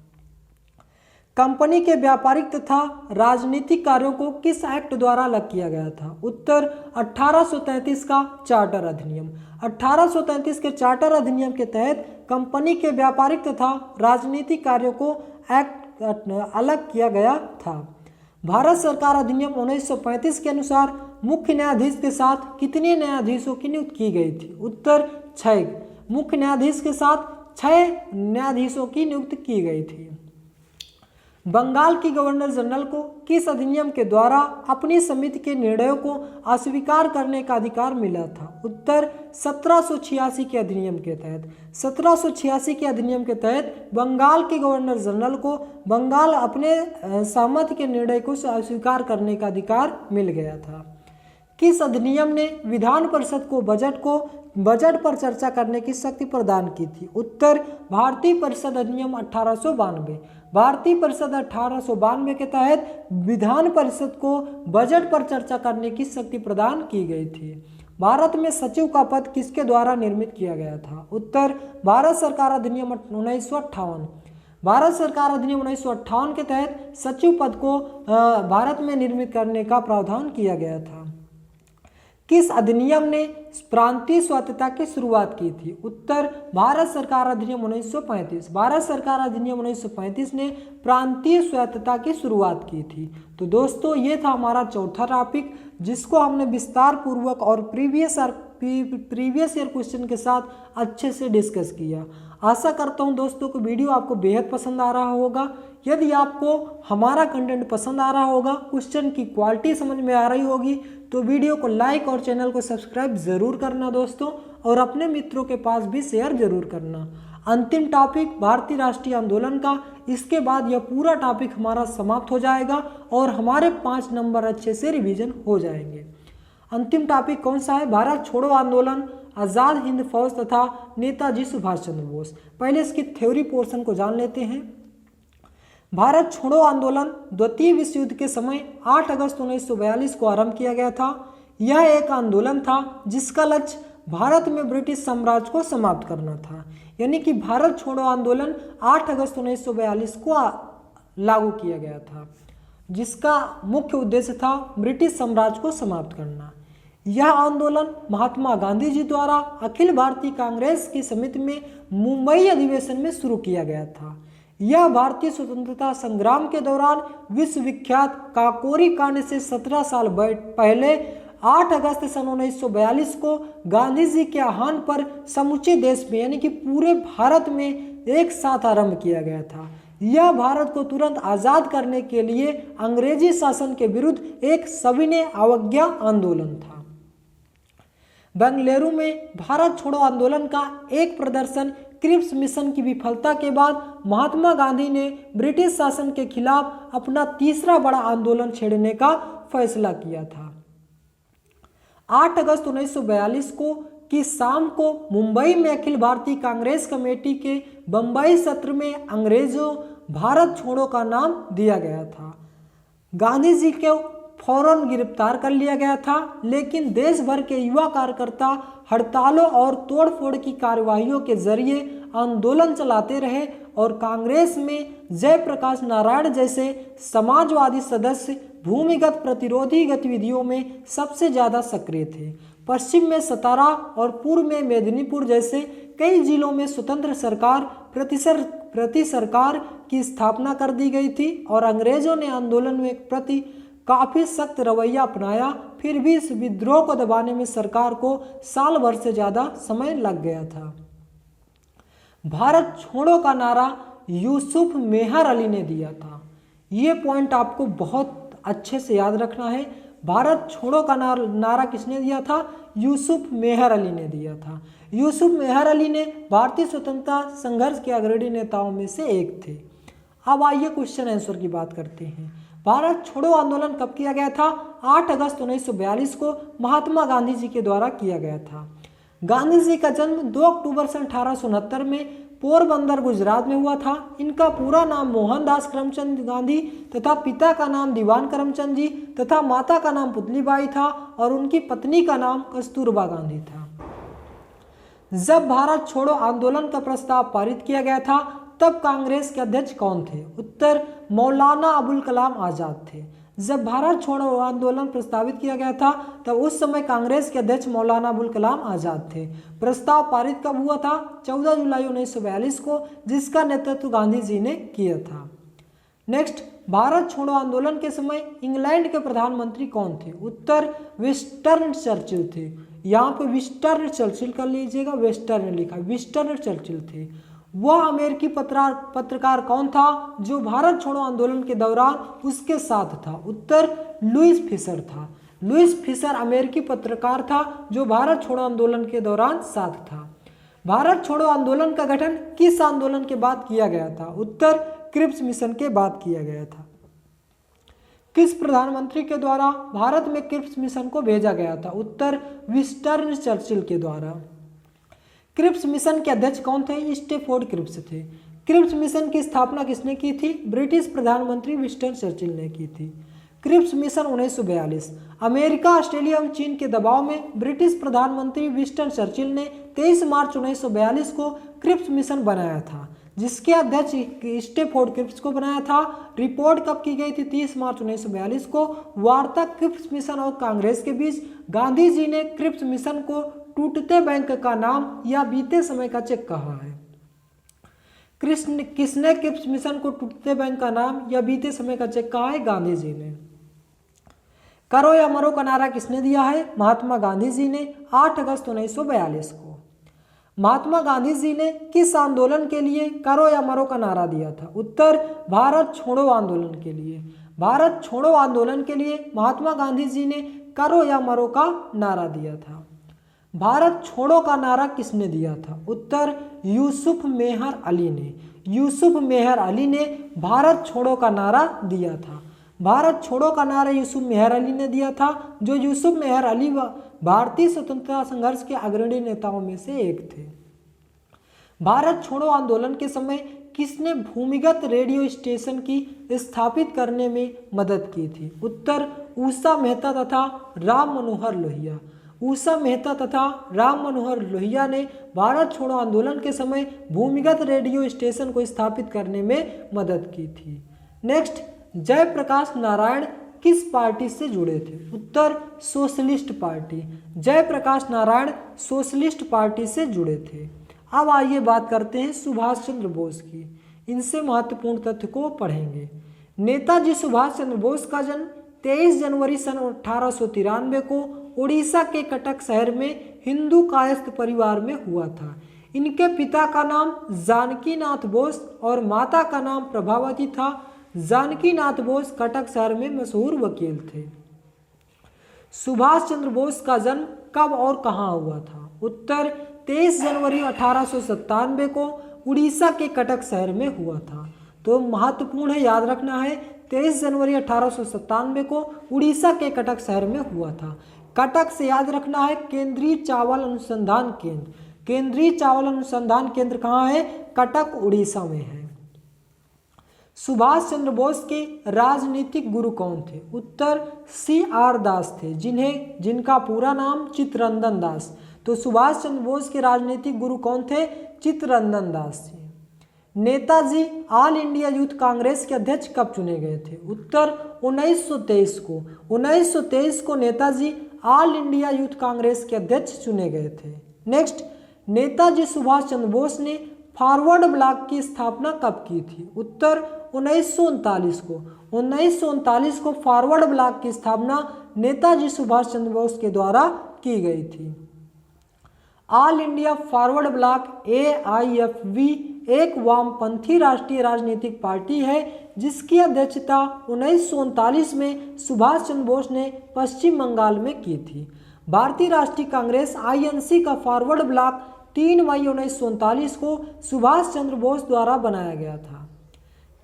कंपनी के व्यापारिक तथा राजनीतिक कार्यों को किस एक्ट द्वारा अलग किया गया था? उत्तर, 1833 का चार्टर अधिनियम। 1833 के चार्टर अधिनियम के तहत कंपनी के व्यापारिक तथा राजनीतिक कार्यों को एक्ट अलग किया गया था। भारत सरकार अधिनियम 1935 के अनुसार मुख्य न्यायाधीश के साथ कितने न्यायाधीशों की नियुक्ति की गई थी? उत्तर, 6। मुख्य न्यायाधीश के साथ 6 न्यायाधीशों की नियुक्ति की गई थी। बंगाल की गवर्नर जनरल को किस अधिनियम के द्वारा अपनी समिति के निर्णयों को अस्वीकार करने का अधिकार मिला था? उत्तर, 1786 के अधिनियम के तहत। 1786 के अधिनियम के तहत बंगाल के गवर्नर जनरल को बंगाल अपने सहमति के निर्णय को अस्वीकार करने का अधिकार मिल गया था। किस अधिनियम ने विधान परिषद को बजट पर चर्चा करने की शक्ति प्रदान की थी? उत्तर, भारतीय परिषद अधिनियम 1892। भारतीय परिषद 1892 के तहत विधान परिषद को बजट पर चर्चा करने की शक्ति प्रदान की गई थी। भारत में सचिव का पद किसके द्वारा निर्मित किया गया था? उत्तर, भारत सरकार अधिनियम 1958। भारत सरकार अधिनियम 1958 के तहत सचिव पद को भारत में निर्मित करने का प्रावधान किया गया था। किस अधिनियम ने प्रांतीय स्वायत्तता की शुरुआत की थी? उत्तर, भारत सरकार अधिनियम 1935। भारत सरकार अधिनियम 1935 ने प्रांतीय स्वायत्तता की शुरुआत की थी। तो दोस्तों, ये था हमारा चौथा टॉपिक, जिसको हमने विस्तार पूर्वक और प्रीवियस ईयर क्वेश्चन के साथ अच्छे से डिस्कस किया। आशा करता हूँ दोस्तों को वीडियो आपको बेहद पसंद आ रहा होगा। यदि आपको हमारा कंटेंट पसंद आ रहा होगा, क्वेश्चन की क्वालिटी समझ में आ रही होगी, तो वीडियो को लाइक और चैनल को सब्सक्राइब जरूर करना दोस्तों, और अपने मित्रों के पास भी शेयर जरूर करना। अंतिम टॉपिक भारतीय राष्ट्रीय आंदोलन का, इसके बाद यह पूरा टॉपिक हमारा समाप्त हो जाएगा और हमारे 5 नंबर अच्छे से रिवीजन हो जाएंगे। अंतिम टॉपिक कौन सा है? भारत छोड़ो आंदोलन, आज़ाद हिंद फौज तथा नेताजी सुभाष चंद्र बोस। पहले इसकी थ्योरी पोर्शन को जान लेते हैं। भारत छोड़ो आंदोलन द्वितीय विश्व युद्ध के समय 8 अगस्त 1942 को आरंभ किया गया था। यह एक आंदोलन था जिसका लक्ष्य भारत में ब्रिटिश साम्राज्य को समाप्त करना था। यानी कि भारत छोड़ो आंदोलन 8 अगस्त 1942 को लागू किया गया था, जिसका मुख्य उद्देश्य था ब्रिटिश साम्राज्य को समाप्त करना। यह आंदोलन महात्मा गांधी जी द्वारा अखिल भारतीय कांग्रेस की समिति में मुंबई अधिवेशन में शुरू किया गया था। यह भारतीय स्वतंत्रता संग्राम के दौरान विश्वविख्यात काकोरी कांड से 17 साल पहले 8 अगस्त सन 1942 को गांधी जी के आह्वान पर समूचे देश में यानी कि पूरे भारत में एक साथ आरंभ किया गया था। यह भारत को तुरंत आजाद करने के लिए अंग्रेजी शासन के विरुद्ध एक सविनय अवज्ञा आंदोलन था। बेंगलुरु में भारत छोड़ो आंदोलन का एक प्रदर्शन क्रिप्स मिशन की विफलता के बाद महात्मा गांधी ने ब्रिटिश शासन के खिलाफ अपना तीसरा बड़ा आंदोलन छेड़ने का फैसला किया था। 8 अगस्त 1942 को की शाम को मुंबई में अखिल भारतीय कांग्रेस कमेटी के बंबई सत्र में अंग्रेजों भारत छोड़ो का नाम दिया गया था। गांधी जी को फौरन गिरफ्तार कर लिया गया था, लेकिन देश भर के युवा कार्यकर्ता हड़तालों और तोड़फोड़ की कार्यवाहियों के जरिए आंदोलन चलाते रहे और कांग्रेस में जयप्रकाश नारायण जैसे समाजवादी सदस्य भूमिगत प्रतिरोधी गतिविधियों में सबसे ज़्यादा सक्रिय थे। पश्चिम में सतारा और पूर्व में मेदिनीपुर जैसे कई जिलों में स्वतंत्र सरकार प्रति सरकार की स्थापना कर दी गई थी और अंग्रेजों ने आंदोलन में प्रति काफ़ी सख्त रवैया अपनाया। फिर भी इस विद्रोह को दबाने में सरकार को साल भर से ज़्यादा समय लग गया था। भारत छोड़ो का नारा यूसुफ मेहर अली ने दिया था। ये पॉइंट आपको बहुत अच्छे से याद रखना है। भारत छोड़ो का नारा किसने दिया था? यूसुफ मेहर अली ने दिया था। यूसुफ मेहर अली ने भारतीय स्वतंत्रता संघर्ष के अग्रणी नेताओं में से एक थे। अब आइए क्वेश्चन आंसर की बात करते हैं। भारत छोड़ो आंदोलन कब किया गया था? 8 अगस्त 1942 को महात्मा गांधी जी के द्वारा किया गया था। गांधी जी का जन्म 2 अक्टूबर सन 1869 में पोरबंदर गुजरात में हुआ था। इनका पूरा नाम मोहनदास करमचंद गांधी तथा पिता का नाम दीवान करमचंद जी तथा माता का नाम पुतलीबाई था और उनकी पत्नी का नाम कस्तूरबा गांधी था। जब भारत छोड़ो आंदोलन का प्रस्ताव पारित किया गया था तब कांग्रेस के अध्यक्ष कौन थे? उत्तर मौलाना अबुल कलाम आजाद थे। जब भारत छोड़ो आंदोलन प्रस्तावित किया गया था तब उस समय कांग्रेस के अध्यक्ष मौलाना अबुल कलाम आजाद थे। प्रस्ताव पारित कब हुआ था? 14 जुलाई 1942 को, जिसका नेतृत्व गांधी जी ने किया था। नेक्स्ट, भारत छोड़ो आंदोलन के समय इंग्लैंड के प्रधानमंत्री कौन थे? उत्तर विंस्टन चर्चिल थे। यहाँ पे विंस्टन चर्चिल कर लीजिएगा, वेस्टर्न लिखा, विंस्टन चर्चिल थे। वह अमेरिकी पत्रकार कौन था जो भारत छोड़ो आंदोलन के दौरान उसके साथ था? उत्तर लुईस फिशर था। लुईस फिशर अमेरिकी पत्रकार था जो भारत छोड़ो आंदोलन के दौरान साथ था। भारत छोड़ो आंदोलन का गठन किस आंदोलन के बाद किया गया था? उत्तर क्रिप्स मिशन के बाद किया गया था। किस प्रधानमंत्री के द्वारा भारत में क्रिप्स मिशन को भेजा गया था? उत्तर विंस्टन चर्चिल के द्वारा। क्रिप्स मिशन के अध्यक्ष कौन थे? स्टैफोर्ड क्रिप्स थे। क्रिप्स मिशन की स्थापना किसने की थी? ब्रिटिश प्रधानमंत्री विंस्टन चर्चिल ने की थी। Cripps mission 1942। अमेरिका, ऑस्ट्रेलिया और चीन के दबाव में ब्रिटिश प्रधानमंत्री विंस्टन चर्चिल ने 23 मार्च 1942 को क्रिप्स मिशन बनाया था, जिसके अध्यक्ष स्टैफोर्ड क्रिप्स को बनाया था। रिपोर्ट कब की गई थी? 30 मार्च 1942 को। वार्ता क्रिप्स मिशन और कांग्रेस के बीच। गांधी जी ने क्रिप्स मिशन को टूटते बैंक का नाम या बीते समय का चेक कहा है। किसने क्रिप्स मिशन को टूटते बैंक का नाम या बीते समय का चेक कहा है? गांधी जी ने। करो या मरो का नारा किसने दिया है? महात्मा गांधी जी ने 8 अगस्त 1942 को। महात्मा गांधी जी ने किस आंदोलन के लिए करो या मरो का नारा दिया था? उत्तर भारत छोड़ो आंदोलन के लिए। भारत छोड़ो आंदोलन के लिए महात्मा गांधी जी ने करो या मरो का नारा दिया था। भारत छोड़ो का नारा किसने दिया था? उत्तर यूसुफ मेहर अली ने। यूसुफ मेहर अली ने भारत छोड़ो का नारा दिया था। भारत छोड़ो का नारा यूसुफ मेहर अली ने दिया था, जो यूसुफ मेहर अली भारतीय स्वतंत्रता संघर्ष के अग्रणी नेताओं में से एक थे। भारत छोड़ो आंदोलन के समय किसने भूमिगत रेडियो स्टेशन की स्थापित करने में मदद की थी? उत्तर उषा मेहता तथा राम मनोहर लोहिया। उषा मेहता तथा राम मनोहर लोहिया ने भारत छोड़ो आंदोलन के समय भूमिगत रेडियो स्टेशन को स्थापित करने में मदद की थी। नेक्स्ट, जयप्रकाश नारायण किस पार्टी से जुड़े थे? उत्तर socialist party. Jayaprakash Narayan socialist party से जुड़े थे। अब आइए बात करते हैं सुभाष चंद्र बोस की। इनसे महत्वपूर्ण तथ्य को पढ़ेंगे। नेताजी सुभाष चंद्र बोस का जन्म 23 जनवरी सन 1893 को उड़ीसा के कटक शहर में हिंदू कायस्थ परिवार में हुआ था। इनके पिता का नाम जानकीनाथ बोस और माता का नाम प्रभावती था। जानकीनाथ बोस कटक शहर में मशहूर वकील थे। सुभाष चंद्र बोस का जन्म कब और कहाँ हुआ था? उत्तर 23 जनवरी 1897 को उड़ीसा के कटक शहर में हुआ था। तो महत्वपूर्ण है, याद रखना है, 23 जनवरी 1897 को उड़ीसा के कटक शहर में हुआ था। कटक से याद रखना है केंद्रीय चावल अनुसंधान केंद्र। केंद्रीय चावल अनुसंधान केंद्र कहाँ है? कटक उड़ीसा में है। सुभाष चंद्र बोस के राजनीतिक गुरु कौन थे? उत्तर CR दास थे, जिनका पूरा नाम चित्तरंजन दास। तो सुभाष चंद्र बोस के राजनीतिक गुरु कौन थे? चित्तरंजन दास थे। Netaji all India youth Congress के अध्यक्ष कब चुने गए थे? उत्तर 1923 को। 1923 को Netaji all India youth Congress के अध्यक्ष चुने गए थे। नेक्स्ट, नेताजी सुभाष चंद्र बोस ने फॉरवर्ड ब्लॉक की स्थापना कब की थी? उत्तर 1939 को। 1939 को फॉरवर्ड ब्लॉक की स्थापना नेताजी सुभाष चंद्र बोस के द्वारा की गई थी। All India forward block AIFB एक वामपंथी राष्ट्रीय राजनीतिक पार्टी है जिसकी अध्यक्षता 1939 में सुभाष चंद्र बोस ने पश्चिम बंगाल में की थी। भारतीय राष्ट्रीय कांग्रेस INC का फॉरवर्ड ब्लॉक 3 मई 1939 को सुभाष चंद्र बोस द्वारा बनाया गया था।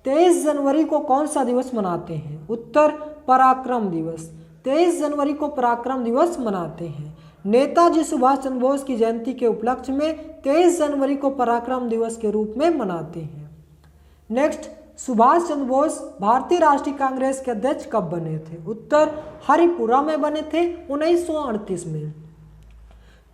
23 जनवरी को कौन सा दिवस मनाते हैं? उत्तर पराक्रम दिवस। 23 जनवरी को पराक्रम दिवस मनाते हैं। नेताजी सुभाष चंद्र बोस की जयंती के उपलक्ष्य में 23 जनवरी को पराक्रम दिवस के रूप में मनाते हैं। नेक्स्ट, सुभाष चंद्र बोस भारतीय राष्ट्रीय कांग्रेस के अध्यक्ष कब बने थे? उत्तर हरिपुरा में बने थे 1938 में।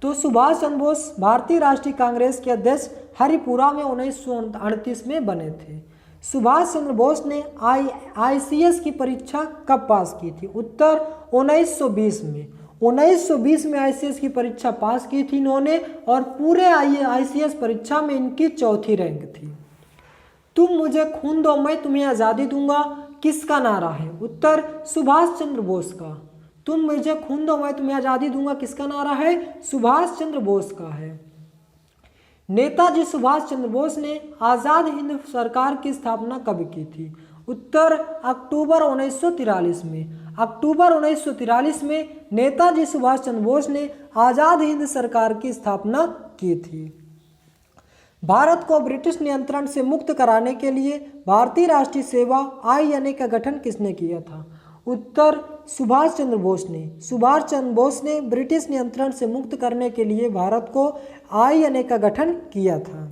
तो सुभाष चंद्र बोस भारतीय राष्ट्रीय कांग्रेस के अध्यक्ष हरिपुरा में 1938 में बने थे। सुभाष चंद्र बोस ने ICS की परीक्षा कब पास की थी? उत्तर 1920 में। 1920 में ICS की परीक्षा पास की थी इन्होंने और पूरे ICS परीक्षा में इनकी चौथी रैंक थी। तुम मुझे खून दो मैं तुम्हें आज़ादी दूंगा किसका नारा है? उत्तर सुभाष चंद्र बोस का। तुम मुझे खून दो मैं तुम्हें आज़ादी दूंगा किसका नारा है? सुभाष चंद्र बोस का है। नेताजी सुभाष चंद्र बोस ने आज़ाद हिंद सरकार की स्थापना कब की थी? उत्तर अक्टूबर 1943 में। अक्टूबर 1943 में नेताजी सुभाष चंद्र बोस ने आज़ाद हिंद सरकार की स्थापना की थी। भारत को ब्रिटिश नियंत्रण से मुक्त कराने के लिए भारतीय राष्ट्रीय सेवा INA का गठन किसने किया था? उत्तर सुभाष चंद्र बोस ने। सुभाष चंद्र बोस ने ब्रिटिश नियंत्रण से मुक्त करने के लिए भारत को INA का गठन किया था।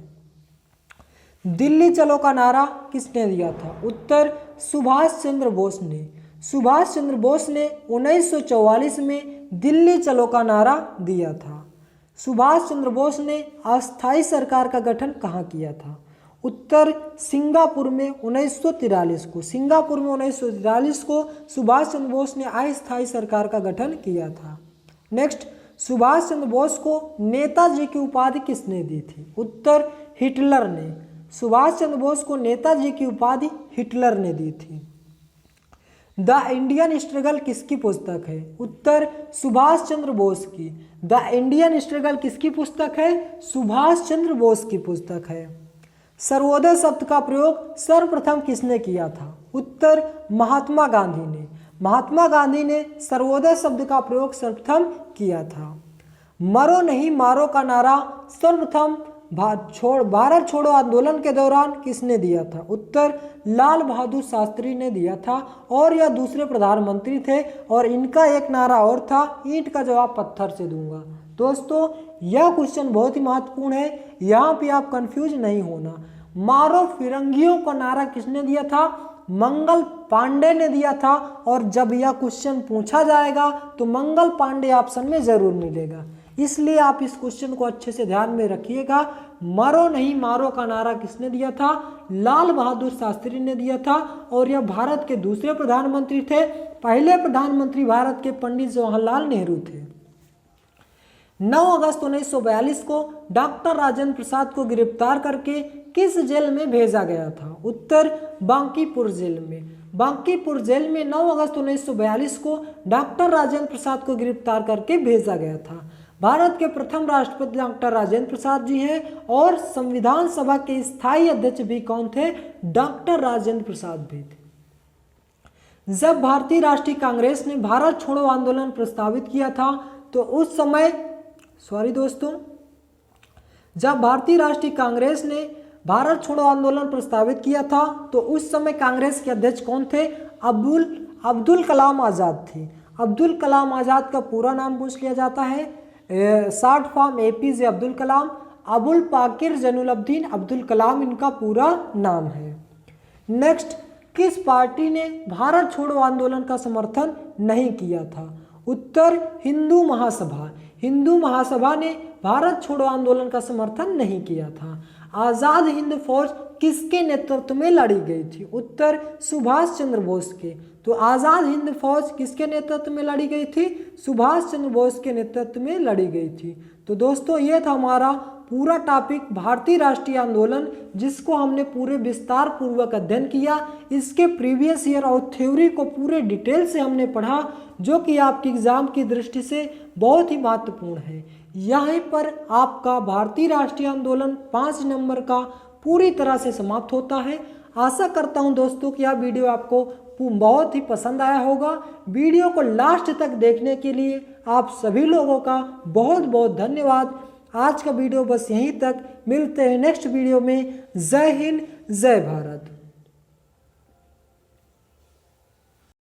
दिल्ली चलो का नारा किसने दिया था? उत्तर सुभाष चंद्र बोस ने। सुभाष चंद्र बोस ने 1944 में दिल्ली चलो का नारा दिया था। सुभाष चंद्र बोस ने अस्थायी सरकार का गठन कहाँ किया था? उत्तर सिंगापुर में 1943 को। सिंगापुर में 1943 को सुभाष चंद्र बोस ने अस्थायी सरकार का गठन किया था। नेक्स्ट, सुभाष चंद्र बोस को नेताजी की उपाधि किसने दी थी? उत्तर हिटलर ने। सुभाष चंद्र बोस को नेताजी की उपाधि हिटलर ने दी थी। द इंडियन स्ट्रगल किसकी पुस्तक है? उत्तर सुभाष चंद्र बोस की। द इंडियन स्ट्रगल किसकी पुस्तक है? सुभाष चंद्र बोस की पुस्तक है। सर्वोदय शब्द का प्रयोग सर्वप्रथम किसने किया था? उत्तर महात्मा गांधी ने। महात्मा गांधी ने सर्वोदय शब्द का प्रयोग सर्वप्रथम किया था। मरो नहीं मारो का नारा सर्वप्रथम भारत छोड़ो आंदोलन के दौरान किसने दिया था? उत्तर लाल बहादुर शास्त्री ने दिया था और यह दूसरे प्रधानमंत्री थे और इनका एक नारा और था, ईंट का जवाब पत्थर से दूंगा। दोस्तों, यह क्वेश्चन बहुत ही महत्वपूर्ण है, यहाँ पे आप कंफ्यूज नहीं होना। मारो फिरंगियों का नारा किसने दिया था? मंगल पांडे ने दिया था। और जब यह क्वेश्चन पूछा जाएगा तो मंगल पांडे ऑप्शन में जरूर मिलेगा, इसलिए आप इस क्वेश्चन को अच्छे से ध्यान में रखिएगा। मरो नहीं मारो का नारा किसने दिया था? लाल बहादुर शास्त्री ने दिया था। और यह भारत के दूसरे प्रधानमंत्री थे। पहले प्रधानमंत्री भारत के पंडित जवाहरलाल नेहरू थे। 9 अगस्त 1942 को डॉक्टर राजेंद्र प्रसाद को गिरफ्तार करके किस जेल में भेजा गया था? उत्तर, बांकीपुर जेल में। बांकीपुर जेल में 9 अगस्त 1942 को डॉक्टर राजेंद्र प्रसाद को गिरफ्तार करके भेजा गया था। भारत के प्रथम राष्ट्रपति डॉक्टर राजेंद्र प्रसाद जी हैं और संविधान सभा के स्थायी अध्यक्ष भी कौन थे? डॉक्टर राजेंद्र प्रसाद भी थे। जब भारतीय राष्ट्रीय कांग्रेस ने भारत छोड़ो आंदोलन प्रस्तावित किया था तो उस समय जब भारतीय राष्ट्रीय कांग्रेस ने भारत छोड़ो आंदोलन प्रस्तावित किया था तो उस समय कांग्रेस के अध्यक्ष कौन थे? अब्दुल कलाम आज़ाद थे। अब्दुल कलाम आज़ाद का पूरा नाम पूछ लिया जाता है, short form APJ Abdul Kalam. Abul Pakir Jainulabdeen Abdul Kalam इनका पूरा नाम है। नेक्स्ट, किस पार्टी ने भारत छोड़ो आंदोलन का समर्थन नहीं किया था? उत्तर, हिंदू महासभा। हिंदू महासभा ने भारत छोड़ो आंदोलन का समर्थन नहीं किया था। आज़ाद हिंद फौज किसके नेतृत्व में लड़ी गई थी? उत्तर, सुभाष चंद्र बोस के। तो आज़ाद हिंद फौज किसके नेतृत्व में लड़ी गई थी? सुभाष चंद्र बोस के नेतृत्व में लड़ी गई थी। तो दोस्तों ये था हमारा पूरा टॉपिक भारतीय राष्ट्रीय आंदोलन, जिसको हमने पूरे विस्तार पूर्वक अध्ययन किया। इसके प्रीवियस ईयर और थ्योरी को पूरे डिटेल से हमने पढ़ा, जो कि आपके एग्जाम की दृष्टि से बहुत ही महत्वपूर्ण है। यहाँ पर आपका भारतीय राष्ट्रीय आंदोलन 5 नंबर का पूरी तरह से समाप्त होता है। आशा करता हूँ दोस्तों कि यह वीडियो आपको बहुत ही पसंद आया होगा। वीडियो को लास्ट तक देखने के लिए आप सभी लोगों का बहुत बहुत धन्यवाद। आज का वीडियो बस यहीं तक, मिलते हैं नेक्स्ट वीडियो में। जय हिंद, जय भारत।